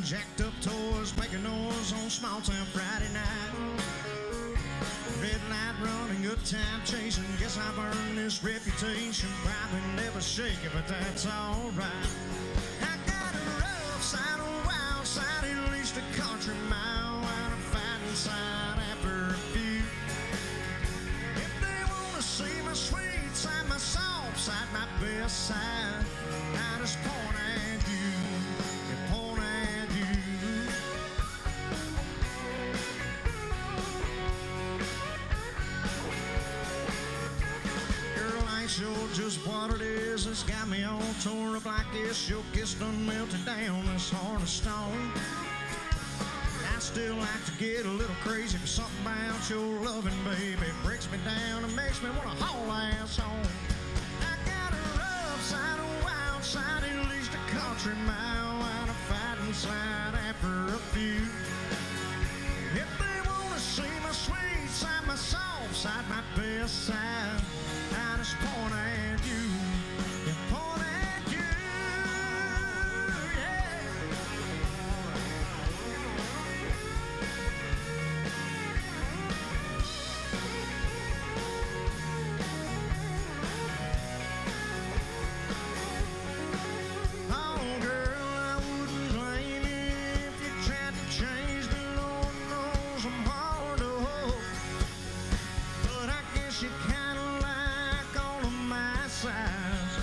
Jacked up toys, making noise on small town Friday night. Red light running, good time chasing. Guess years I've earned this reputation. Probably never shake it, but that's alright. I got a rough side, a wild side, at least a country mile, and a fighting side after a few. If they wanna see my sweet side, my soft side, my best side, I just point at you, and point at you. Girl, I ain't sure just what it is that's got me all tore up like this. Your kiss done melted down this heart of stone. I still like to get a little crazy for something about your loving, baby. It breaks me down and makes me wanna haul ass home. I got a rough side, a wild side, at least a country mile, and a fighting side after a few. If they wanna see my sweet side, my soft side, my best side, I just point at you, and point at you, yeah. Oh, girl, I wouldn't blame you if you tried to change me. Lord knows I'm hard to hold, but I guess you kinda like all of my sides.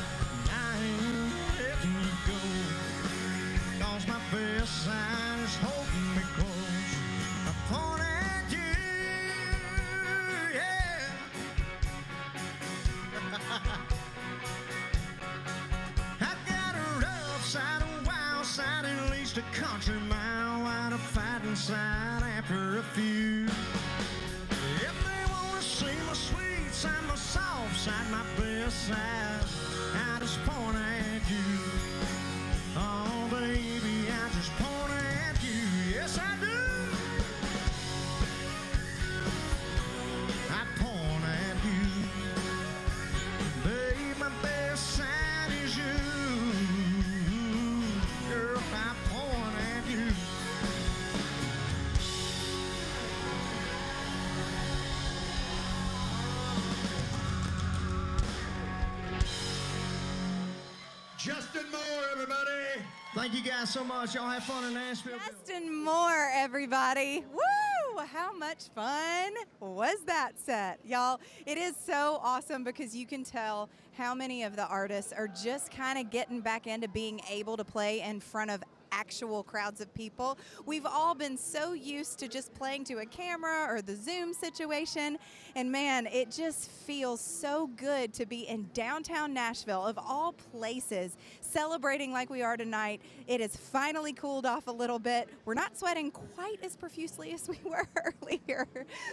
I ain't letting you go, 'cause my best side is holding me close. I point at you, yeah. I got a rough side, a wild side, at least a country mile, and a fighting side after a few. If they wanna see my sweet side, my soft side, my best side, I just point at you. Oh, baby, I just point at you. Yes, I do. I point at you. Babe, my best side is you. Girl, I point at you. Justin Moore, everybody. Thank you guys so much. Y'all have fun in Nashville. Justin Moore, everybody. Woo! How much fun was that set? Y'all, it is so awesome because you can tell how many of the artists are just kind of getting back into being able to play in front of actual crowds of people. We've all been so used to just playing to a camera or the Zoom situation, and man, it just feels so good to be in downtown Nashville, of all places, celebrating like we are tonight. It has finally cooled off a little bit. We're not sweating quite as profusely as we were earlier,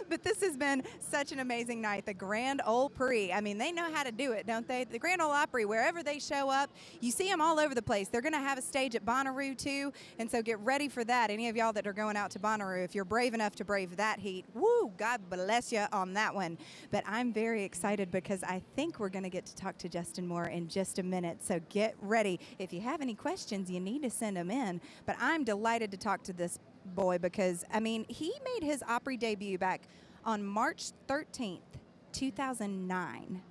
but this has been such an amazing night. The Grand Ole Prix, I mean, they know how to do it, don't they? The Grand Ole Opry, wherever they show up, you see them all over the place. They're going to have a stage at Bonnaroo too, and so get ready for that. Any of y'all that are going out to Bonnaroo, if you're brave enough to brave that heat, woo, God bless you on that one. But I'm very excited because I think we're going to get to talk to Justin Moore in just a minute, so get ready. If you have any questions, you need to send them in, but I'm delighted to talk to this boy because, I mean, he made his Opry debut back on March 13th, 2009.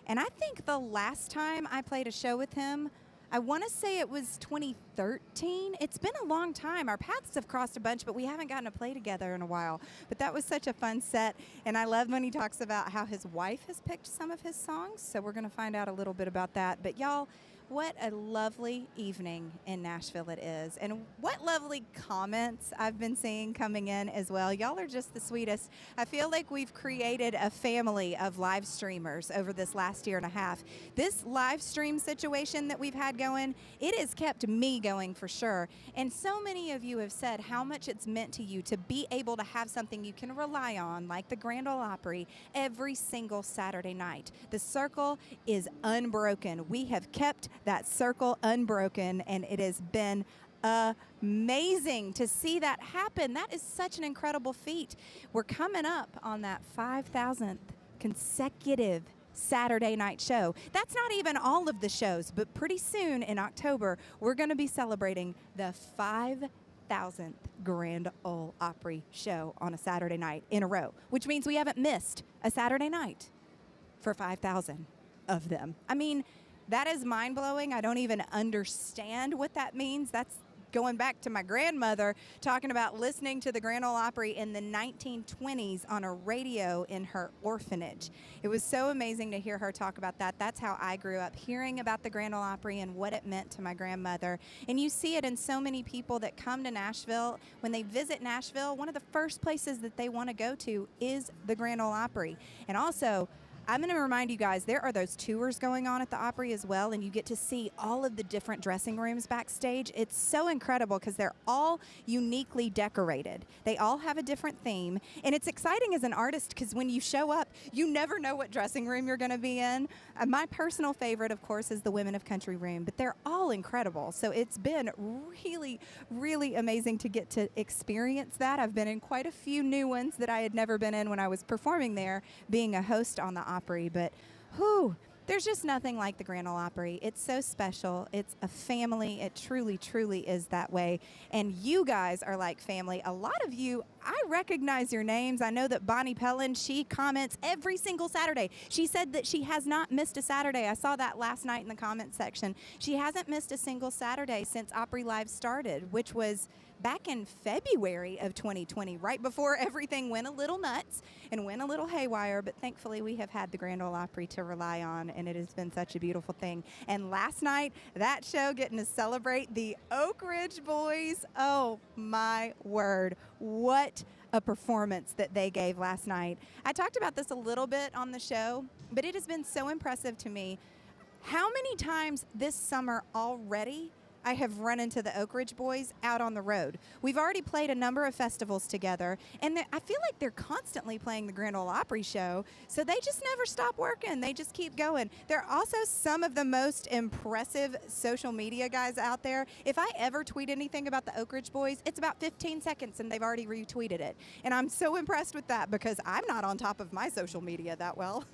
And I think the last time I played a show with him, I want to say it was 2013. It's been a long time. Our paths have crossed a bunch, but we haven't gotten to play together in a while. But that was such a fun set, and I love when he talks about how his wife has picked some of his songs, so we're going to find out a little bit about that. But y'all, what a lovely evening in Nashville it is. And what lovely comments I've been seeing coming in as well. Y'all are just the sweetest. I feel like we've created a family of live streamers over this last year and a half. This live stream situation that we've had going, it has kept me going for sure. And so many of you have said how much it's meant to you to be able to have something you can rely on, like the Grand Ole Opry, every single Saturday night. The circle is unbroken. We have kept that circle unbroken, and it has been amazing to see that happen. That is such an incredible feat. We're coming up on that 5,000th consecutive Saturday night show. That's not even all of the shows, but pretty soon in October, we're going to be celebrating the 5,000th Grand Ole Opry show on a Saturday night in a row, which means we haven't missed a Saturday night for 5,000 of them. I mean, that is mind-blowing. I don't even understand what that means. That's going back to my grandmother talking about listening to the Grand Ole Opry in the 1920s on a radio in her orphanage. It was so amazing to hear her talk about that. That's how I grew up, hearing about the Grand Ole Opry and what it meant to my grandmother. And you see it in so many people that come to Nashville. When they visit Nashville, one of the first places that they want to go to is the Grand Ole Opry. And also, I'm going to remind you guys, there are those tours going on at the Opry as well, and you get to see all of the different dressing rooms backstage. It's so incredible because they're all uniquely decorated. They all have a different theme, and it's exciting as an artist because when you show up, you never know what dressing room you're going to be in. My personal favorite, of course, is the Women of Country room, but they're all incredible. So it's been really, really amazing to get to experience that. I've been in quite a few new ones that I had never been in when I was performing there, being a host on the Opry, but there's just nothing like the Grand Ole Opry. It's so special. It's a family. It truly, truly is that way. And you guys are like family. A lot of you, I recognize your names. I know that Bonnie Pellin, she comments every single Saturday. She said that she has not missed a Saturday. I saw that last night in the comment section. She hasn't missed a single Saturday since Opry Live started, which was back in February of 2020, right before everything went a little nuts and went a little haywire, but thankfully we have had the Grand Ole Opry to rely on, and it has been such a beautiful thing. And last night, that show, getting to celebrate the Oak Ridge Boys, oh my word, what a performance that they gave last night. I talked about this a little bit on the show, but it has been so impressive to me how many times this summer already I have run into the Oak Ridge Boys out on the road. We've already played a number of festivals together, and I feel like they're constantly playing the Grand Ole Opry show, so they just never stop working. They just keep going. They're also some of the most impressive social media guys out there. If I ever tweet anything about the Oak Ridge Boys, it's about 15 seconds, and they've already retweeted it. And I'm so impressed with that because I'm not on top of my social media that well.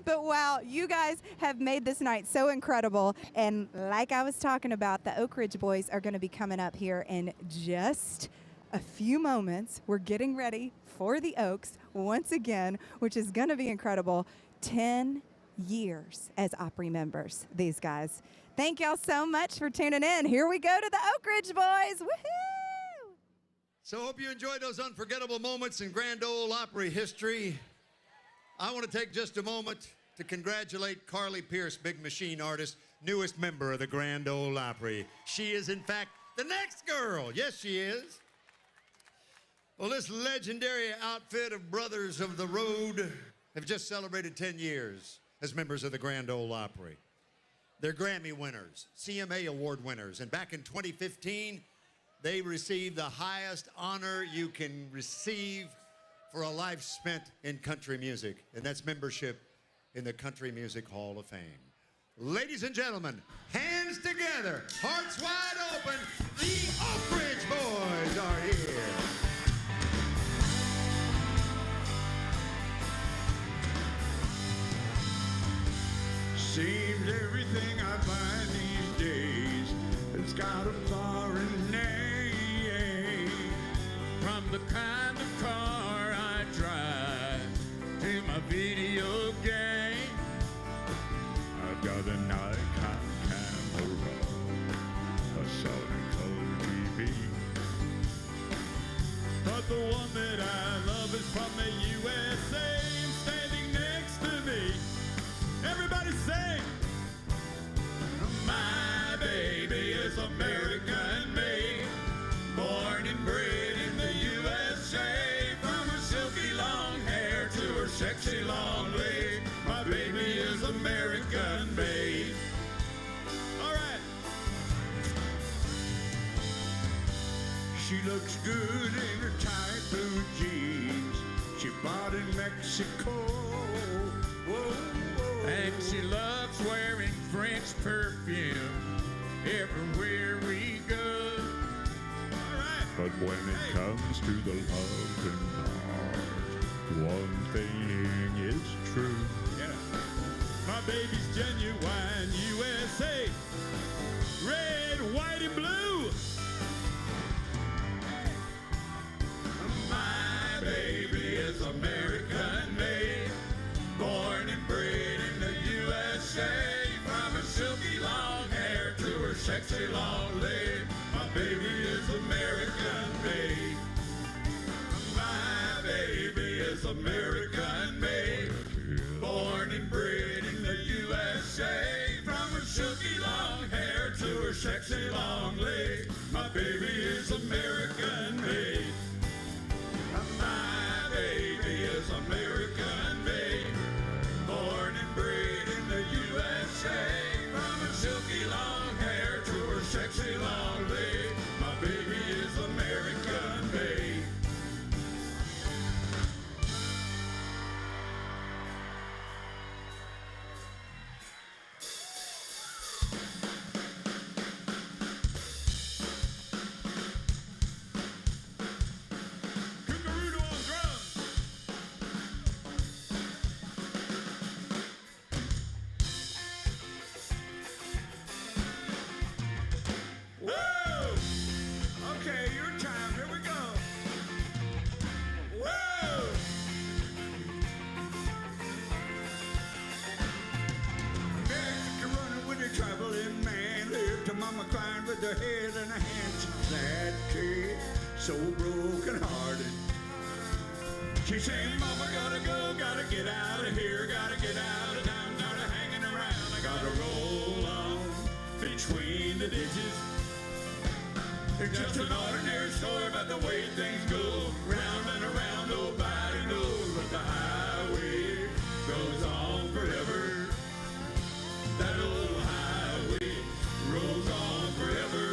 But wow, you guys have made this night so incredible. And like I was talking about, the Oak Ridge Boys are going to be coming up here in just a few moments. We're getting ready for the Oaks once again, which is going to be incredible. 10 years as Opry members, these guys. Thank y'all so much for tuning in. Here we go to the Oak Ridge Boys. Woohoo! So hope you enjoyed those unforgettable moments in Grand Ole Opry history. I want to take just a moment to congratulate Carly Pierce, Big Machine artist, newest member of the Grand Ole Opry. She is, in fact, the next girl. Yes, she is. Well, this legendary outfit of Brothers of the Road have just celebrated 10 years as members of the Grand Ole Opry. They're Grammy winners, CMA Award winners, and back in 2015, they received the highest honor you can receive for a life spent in country music, and that's membership in the Country Music Hall of Fame. Ladies and gentlemen, hands together, hearts wide open, the Oak Ridge Boys are here. Seems everything I find these days has got a foreign name. From the kind of car I drive to my video game, I've got a Nikon camera, a Sony color TV. But the one that I love is from the USA, and standing next to me, everybody sing. My baby is American made, born and bred in the USA. From her silky long hair to her sexy long leg, my baby is American made. All right. She looks good in her tight blue jeans she bought in Mexico. Whoa. And she loves wearing French perfume everywhere we go. All right. But when it comes to the love and heart, one thing is true. Yeah. My baby's genuine USA, red, white, and blue. My baby is American made, born in sexy long leg. My baby is American made. My baby is American made. Born and bred in the USA. From her silky long hair to her sexy long leg. My baby is American made. My baby is American made. Born and bred in the USA. From her silky long hair to her sexy long leg. My baby is American made. Whoa! Okay, your time. Here we go. Whoa! Mexican running with a traveling man. Lived to mama crying with her head in her hands. Sad kid, so broken hearted. She said, Mama, gotta go, gotta get out of here, gotta get out of town, not hanging around. I gotta roll on between the ditches. It's just an ordinary story about the way things go. Round and around, nobody knows, but the highway goes on forever. That old highway rolls on forever.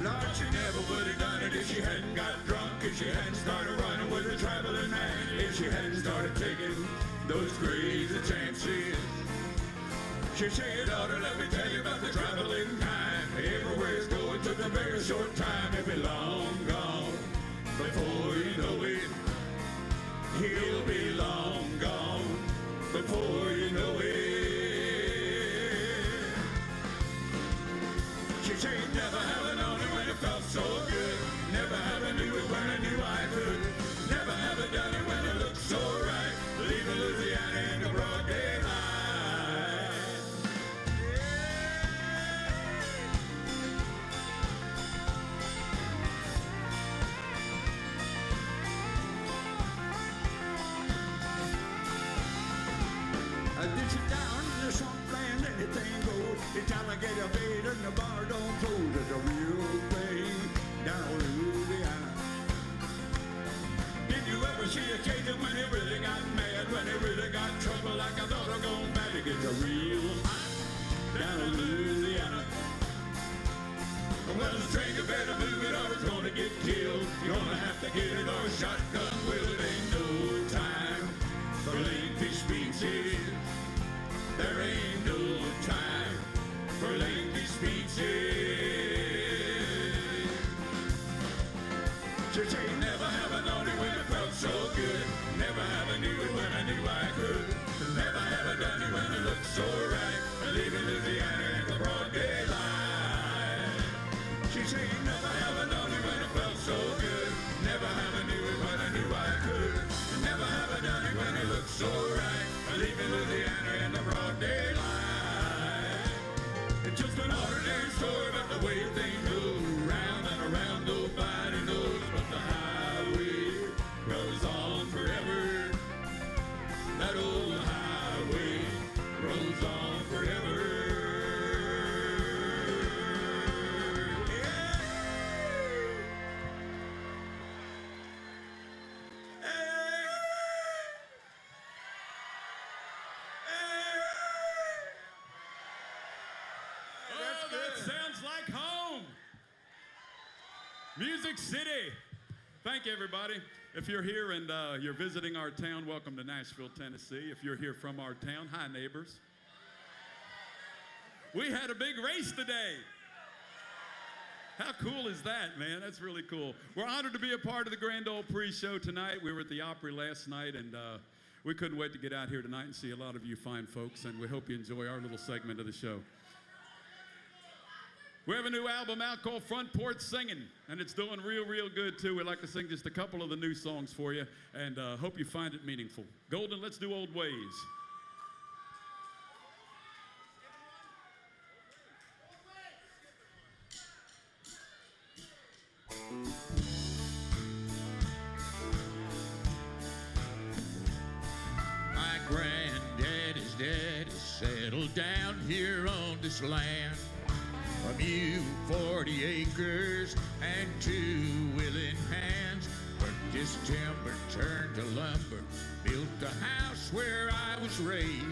Lord, she never would have done it if she hadn't got drunk, if she hadn't started running with a traveling man, if she hadn't started taking those crazy chances. She said, daughter, let me tell you about the traveling kind. Everywhere it's going took a very short time. It'll be long gone before you know it. He'll be long gone before you know it. She said, never have known it when it felt so good. Never have knew it when I knew I could. Never have done it when it looked so right. Leaving Louisiana in the broad daylight. Ditch it down in the swampland, anything goes. It's alligator bait and the bar don't close. It's a real thing down Louisiana. Did you ever see a Cajun when he really got mad? When he really got trouble like I thought I'd go mad? It gets a real hot down in Louisiana. Well, the stranger better move it or it's gonna get killed. You're gonna have to get it or a shotgun. Well, it ain't no time for lengthy speeches. There ain't no time for lengthy speeches. She said, never have I known it when it felt so good. Never have I knew it when I knew I could. Never have I done it when it looked so right. Leaving Louisiana in the broad daylight. She said, never have I known it when it felt so good. Never have I knew it when I knew I could. Never have I done it when it looked so right. Leaving Louisiana in the broad daylight. It's just an ordinary story about the way things go. Round and around, nobody knows, but the highway goes on forever. That old highway rolls on forever. Music City. Thank you, everybody. If you're here and you're visiting our town, welcome to Nashville, Tennessee. If you're here from our town, hi, neighbors. We had a big race today. How cool is that, man? That's really cool. We're honored to be a part of the Grand Ole Prix show tonight. We were at the Opry last night, and we couldn't wait to get out here tonight and see a lot of you fine folks, and we hope you enjoy our little segment of the show. We have a new album out called Front Porch Singing, and it's doing real good, too. We'd like to sing just a couple of the new songs for you, and hope you find it meaningful. Golden, let's do Old Ways. settled down here on this land. From you 40 acres and 2 willing hands. Worked this timber, turned to lumber, built the house where I was raised.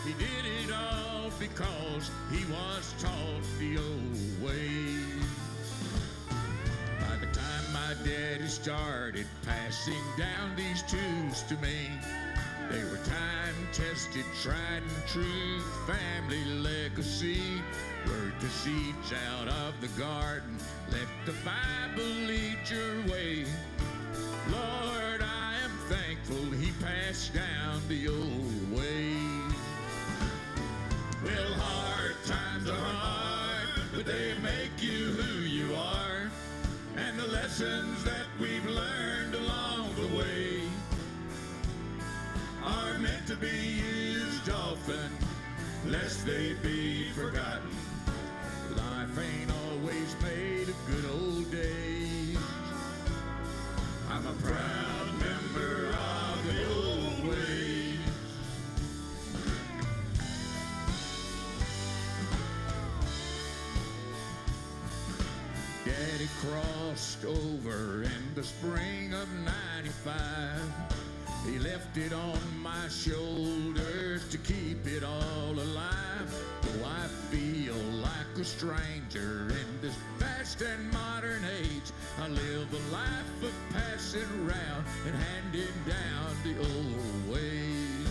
He did it all because he was taught the old ways. By the time my daddy started passing down these tools to me, they were time-tested, tried and true family legacy. Work the seeds out of the garden, let the Bible lead your way. Lord, I am thankful he passed down the old ways. Well, hard times are hard, but they make you who you are. And the lessons that we've learned along the way are meant to be used often, lest they be forgotten. Life ain't always made of good old days. I'm a proud member of the old ways. Daddy crossed over in the spring of '95. He left it on my shoulders to keep it all alive. Though I feel like a stranger in this fast and modern age, I live a life of passing around and handing down the old ways.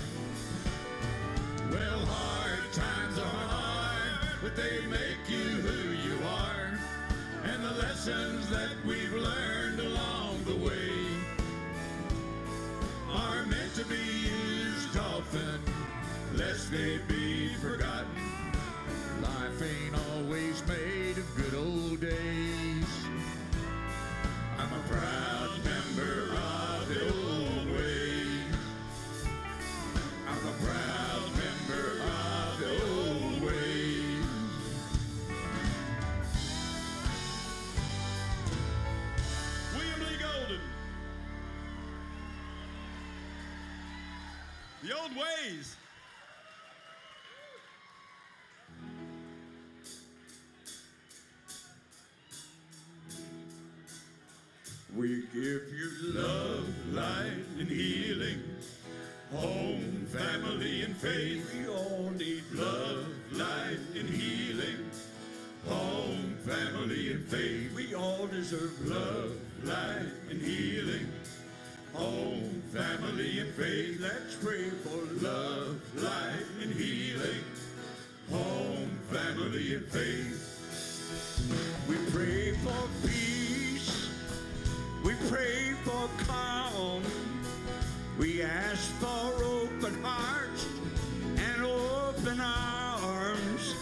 Well, hard times are hard, but they make you who you are. And the lessons that we've learned along the way are meant to be used often, lest they be forgotten. Life ain't always made of good old days. I'm a proud member of the old ways. I'm a proud member of the old ways. William Lee Golden. The old ways. We give you love, light, and healing, home, family, and faith. We all need love, light, and healing, home, family, and faith. We all deserve love, light, and healing, home, family, and faith. Let's pray for love, light, and healing, home, family, and faith. We pray for peace. We pray for calm. We ask for open hearts and open arms.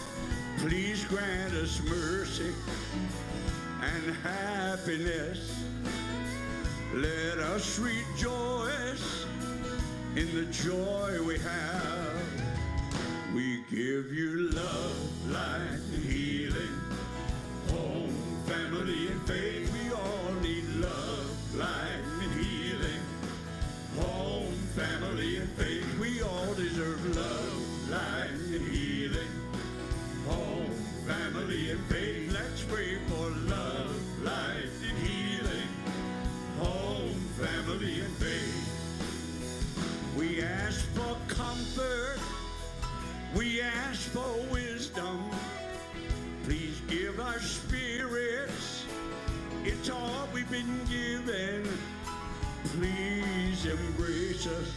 Please grant us mercy and happiness. Let us rejoice in the joy we have. We give you love, light, and healing, home, family, and faith. We all need love, light, and healing, home, family, and faith. We all deserve love, light, and healing, home, family, and faith. Let's pray for love, light, and healing, home, family, and faith. We ask for comfort. We ask for wisdom. Please give our spirits. It's all we've been given. Please embrace us.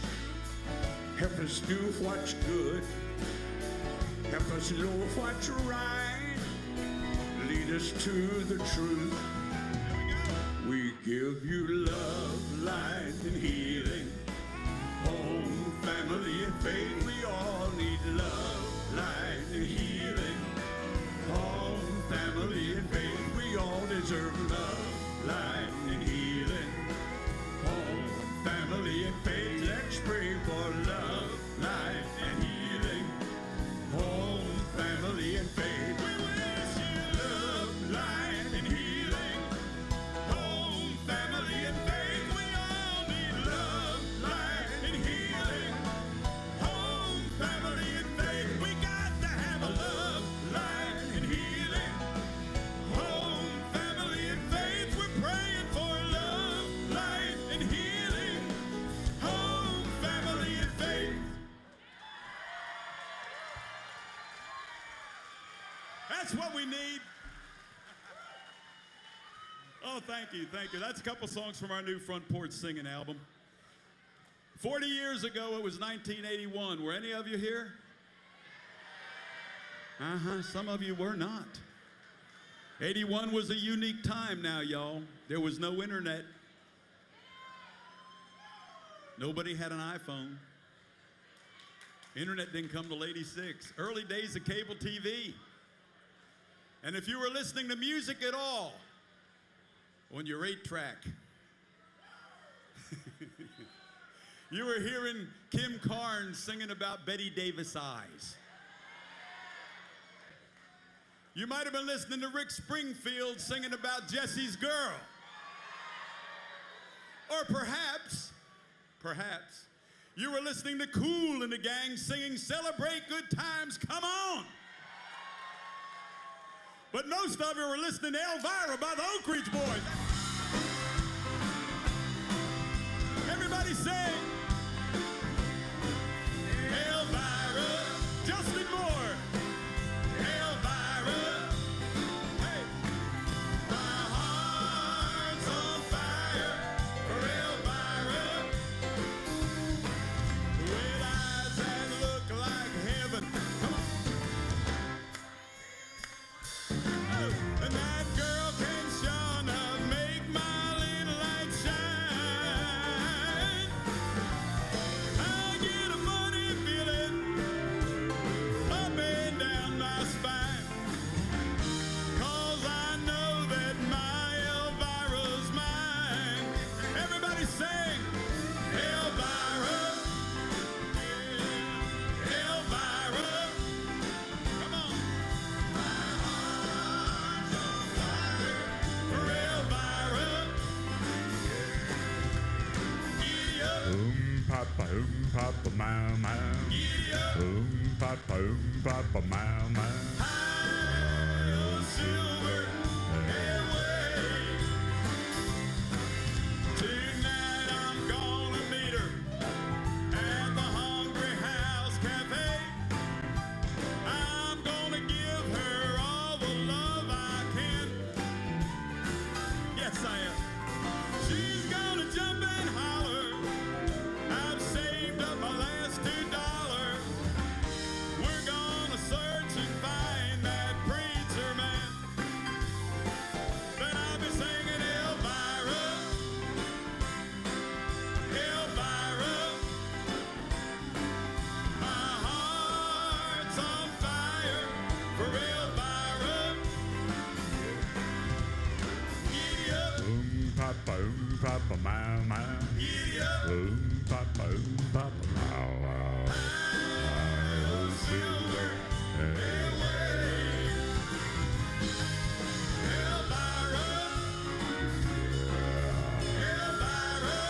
Help us do what's good. Help us know what's right. Lead us to the truth. We give you love, light, and healing, home, family, and faith. We all need love, light, and healing, home, family, and faith. We all deserve love, light, and healing, home, family, and faith. Let's pray for love, light, and healing, home, family, and faith. We wish you love, light, and healing, home, family, and faith. We all need love, light, and healing, home, That's what we need. Oh, thank you, thank you. That's a couple songs from our new Front Porch Singing album. 40 years ago, it was 1981. Were any of you here? Some of you were not. 81 was a unique time now, y'all. There was no internet. Nobody had an iPhone. Internet didn't come till 86. Early days of cable TV. And if you were listening to music at all on your 8-track, you were hearing Kim Carnes singing about Betty Davis eyes. You might have been listening to Rick Springfield singing about Jesse's girl. Or perhaps, you were listening to Kool and the Gang singing Celebrate Good Times, Come On. But most of you were listening to Elvira by the Oak Ridge Boys. Everybody sing. Elvira, Justin Moore. Elvira, hey. My heart's on fire for Elvira. With eyes that look like heaven. Come on. Oh, and that girl can sure enough make my little light shine. I get a funny feeling up and down my spine, 'cause I know that my Elvira's mine. Everybody sing, Elvira, Elvira. Come on. For Elvira. Giddy up. Papa, meow, meow. Giddy up. Papa, meow, meow. High on silver airways. Tonight I'm gonna meet her at the Hungry House Cafe. I'm gonna give her all the love I can. Yes, I am. She's gonna jump and holler. I've saved up my last $2. We're gonna search and find that preacher man. Then I'll be singing Elvira, Elvira. My heart's on fire for Elvira. Giddy up, Papa, meow, meow. giddy up. Papa, meow, meow. High on silver airways. Elvira, Elvira.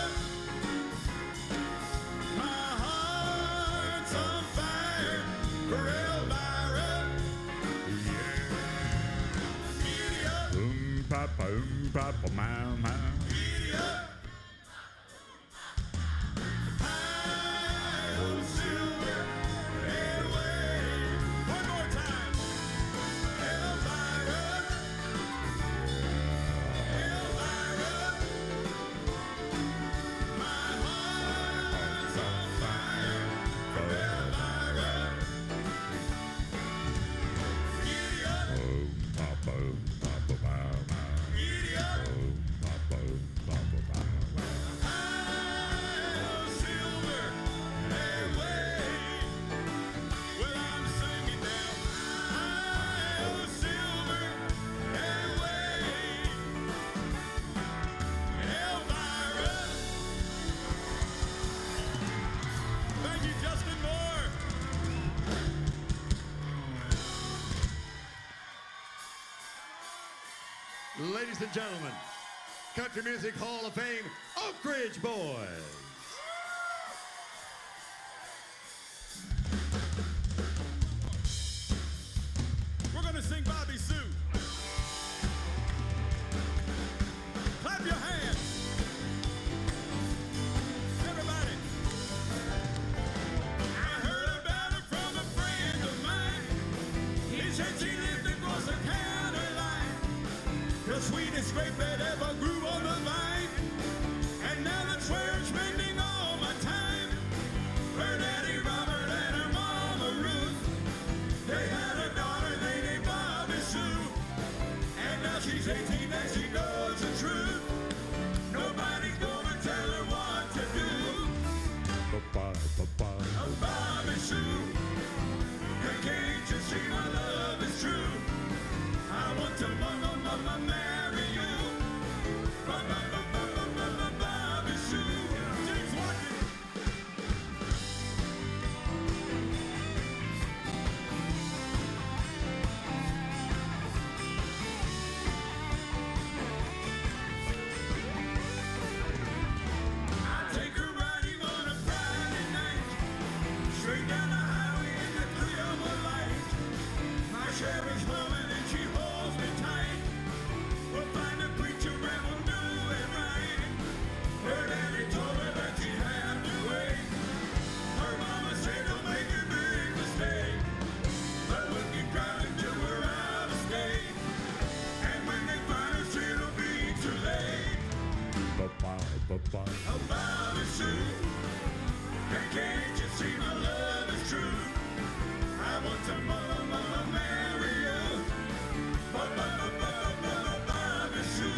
My heart's on fire for Elvira. Giddy up, Papa, meow, meow. giddy up. High on silver airways. One more time. Elvira, Elvira. My heart's on fire for Elvira. Giddy up, Papa, meow, meow. giddy up. Papa, meow, meow. High on silver airways. Well, I'm singing now. High on silver airways. Elvira. Thank you, Justin Moore. Ladies and gentlemen, Country Music Hall of Fame, Oak Ridge Boys. We're gonna sing Bobby Sue. Clap your hands. Everybody. I heard about it from a friend of mine. He said she lived across the the sweetest grape that ever grew on the vine. And now that's where I'm spending all my time. Her daddy Robert and her mama Ruth, they had a daughter they named Bobby Sue. And now she's 18 and she knows the truth. Nobody's gonna tell her what to do. Oh, Bobby Sue, hey, can't you see my love is true? I want to mama marry you. Bobby Sue, James Watkins. I take her riding on a Friday night, straight down the highway in the clear moonlight. My Chevy's humming and she holds me tight. We'll find a preacher and we'll do it right. Her daddy told her that she had to wait. Her mama said don't make a big mistake, but we'll keep driving till we're out of state. And when they find us it'll be too late. Oh, Bobby Sue, hey, can't you see my love is true? I want to mama marry you. Bobby Sue,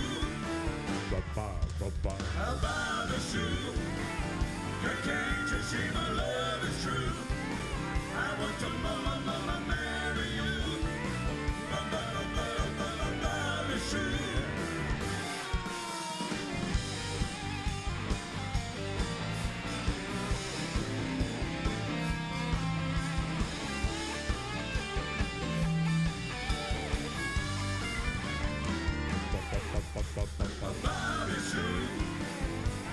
oh, Bobby Sue, hey, can't you see my love is true? I want to mama marry you. Bobby Sue. Bobby Sue,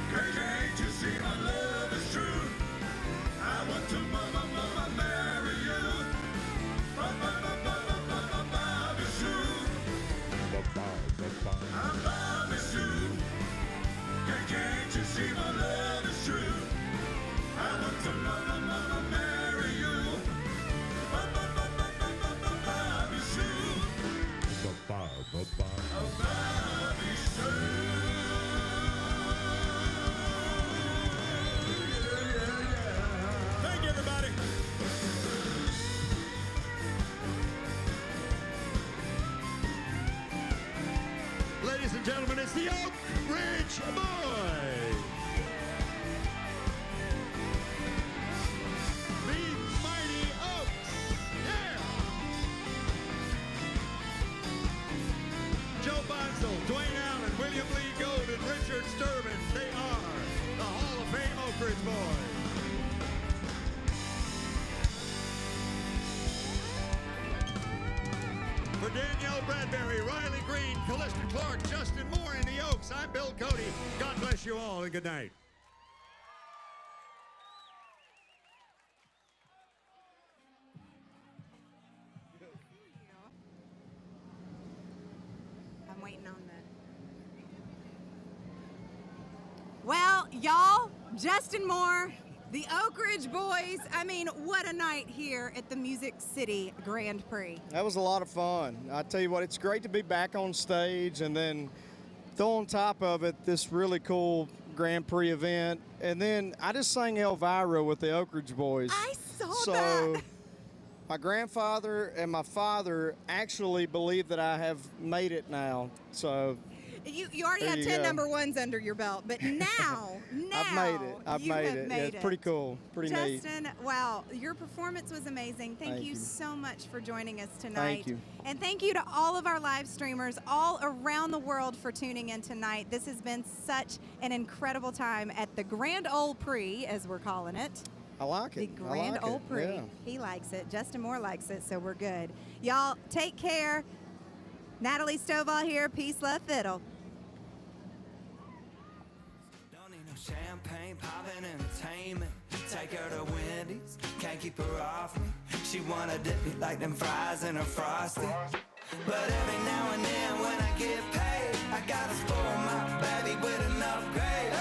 hey, can't you see my love is true? I want to mama marry you. Bobby Sue, Bobby Sue, hey, can't you see my love is true? I want to mama marry you. Bobby Sue, oh, Bobby Sue. Thank you, everybody. Ladies and gentlemen, it's the Oak Ridge Boys. The Mighty Oaks. Yeah. Joe Bonzel, Dwayne Allen, William Lee Gold, and Richard Sturman. They are the Hall of Fame Oak Ridge Boys. For Danielle Bradbery, Riley Green, Calista Clark, Justin Moore, and the Oaks, I'm Bill Cody. God bless you all and good night. I'm waiting on that. Well, y'all, Justin Moore, the Oak Ridge Boys. I mean, what a night here at the Music City Grand Prix. That was a lot of fun. I tell you what, it's great to be back on stage and then throw on top of it this really cool Grand Prix event. And then I just sang Elvira with the Oak Ridge Boys. I saw so that. My grandfather and my father actually believe that I have made it now. So You already there had you 10 go. number ones under your belt, but now I've made it. I've you made have it. made Yeah, it's pretty cool. Pretty neat. Justin, wow, your performance was amazing. Thank Thank you you. so much for joining us tonight. Thank you. And thank you to all of our live streamers all around the world for tuning in tonight. This has been such an incredible time at the Grand Ole Prix, as we're calling it. I like The it. Grand I like Ole it. Prix. Yeah. He likes it. Justin Moore likes it, so we're good. Y'all, take care. Natalie Stovall here. Peace, love, fiddle. Champagne, poppin' entertainment. Take her to Wendy's, can't keep her off me. She wanna dip me like them fries in her frosty. But every now and then when I get paid, I gotta spoil my baby with enough gravy.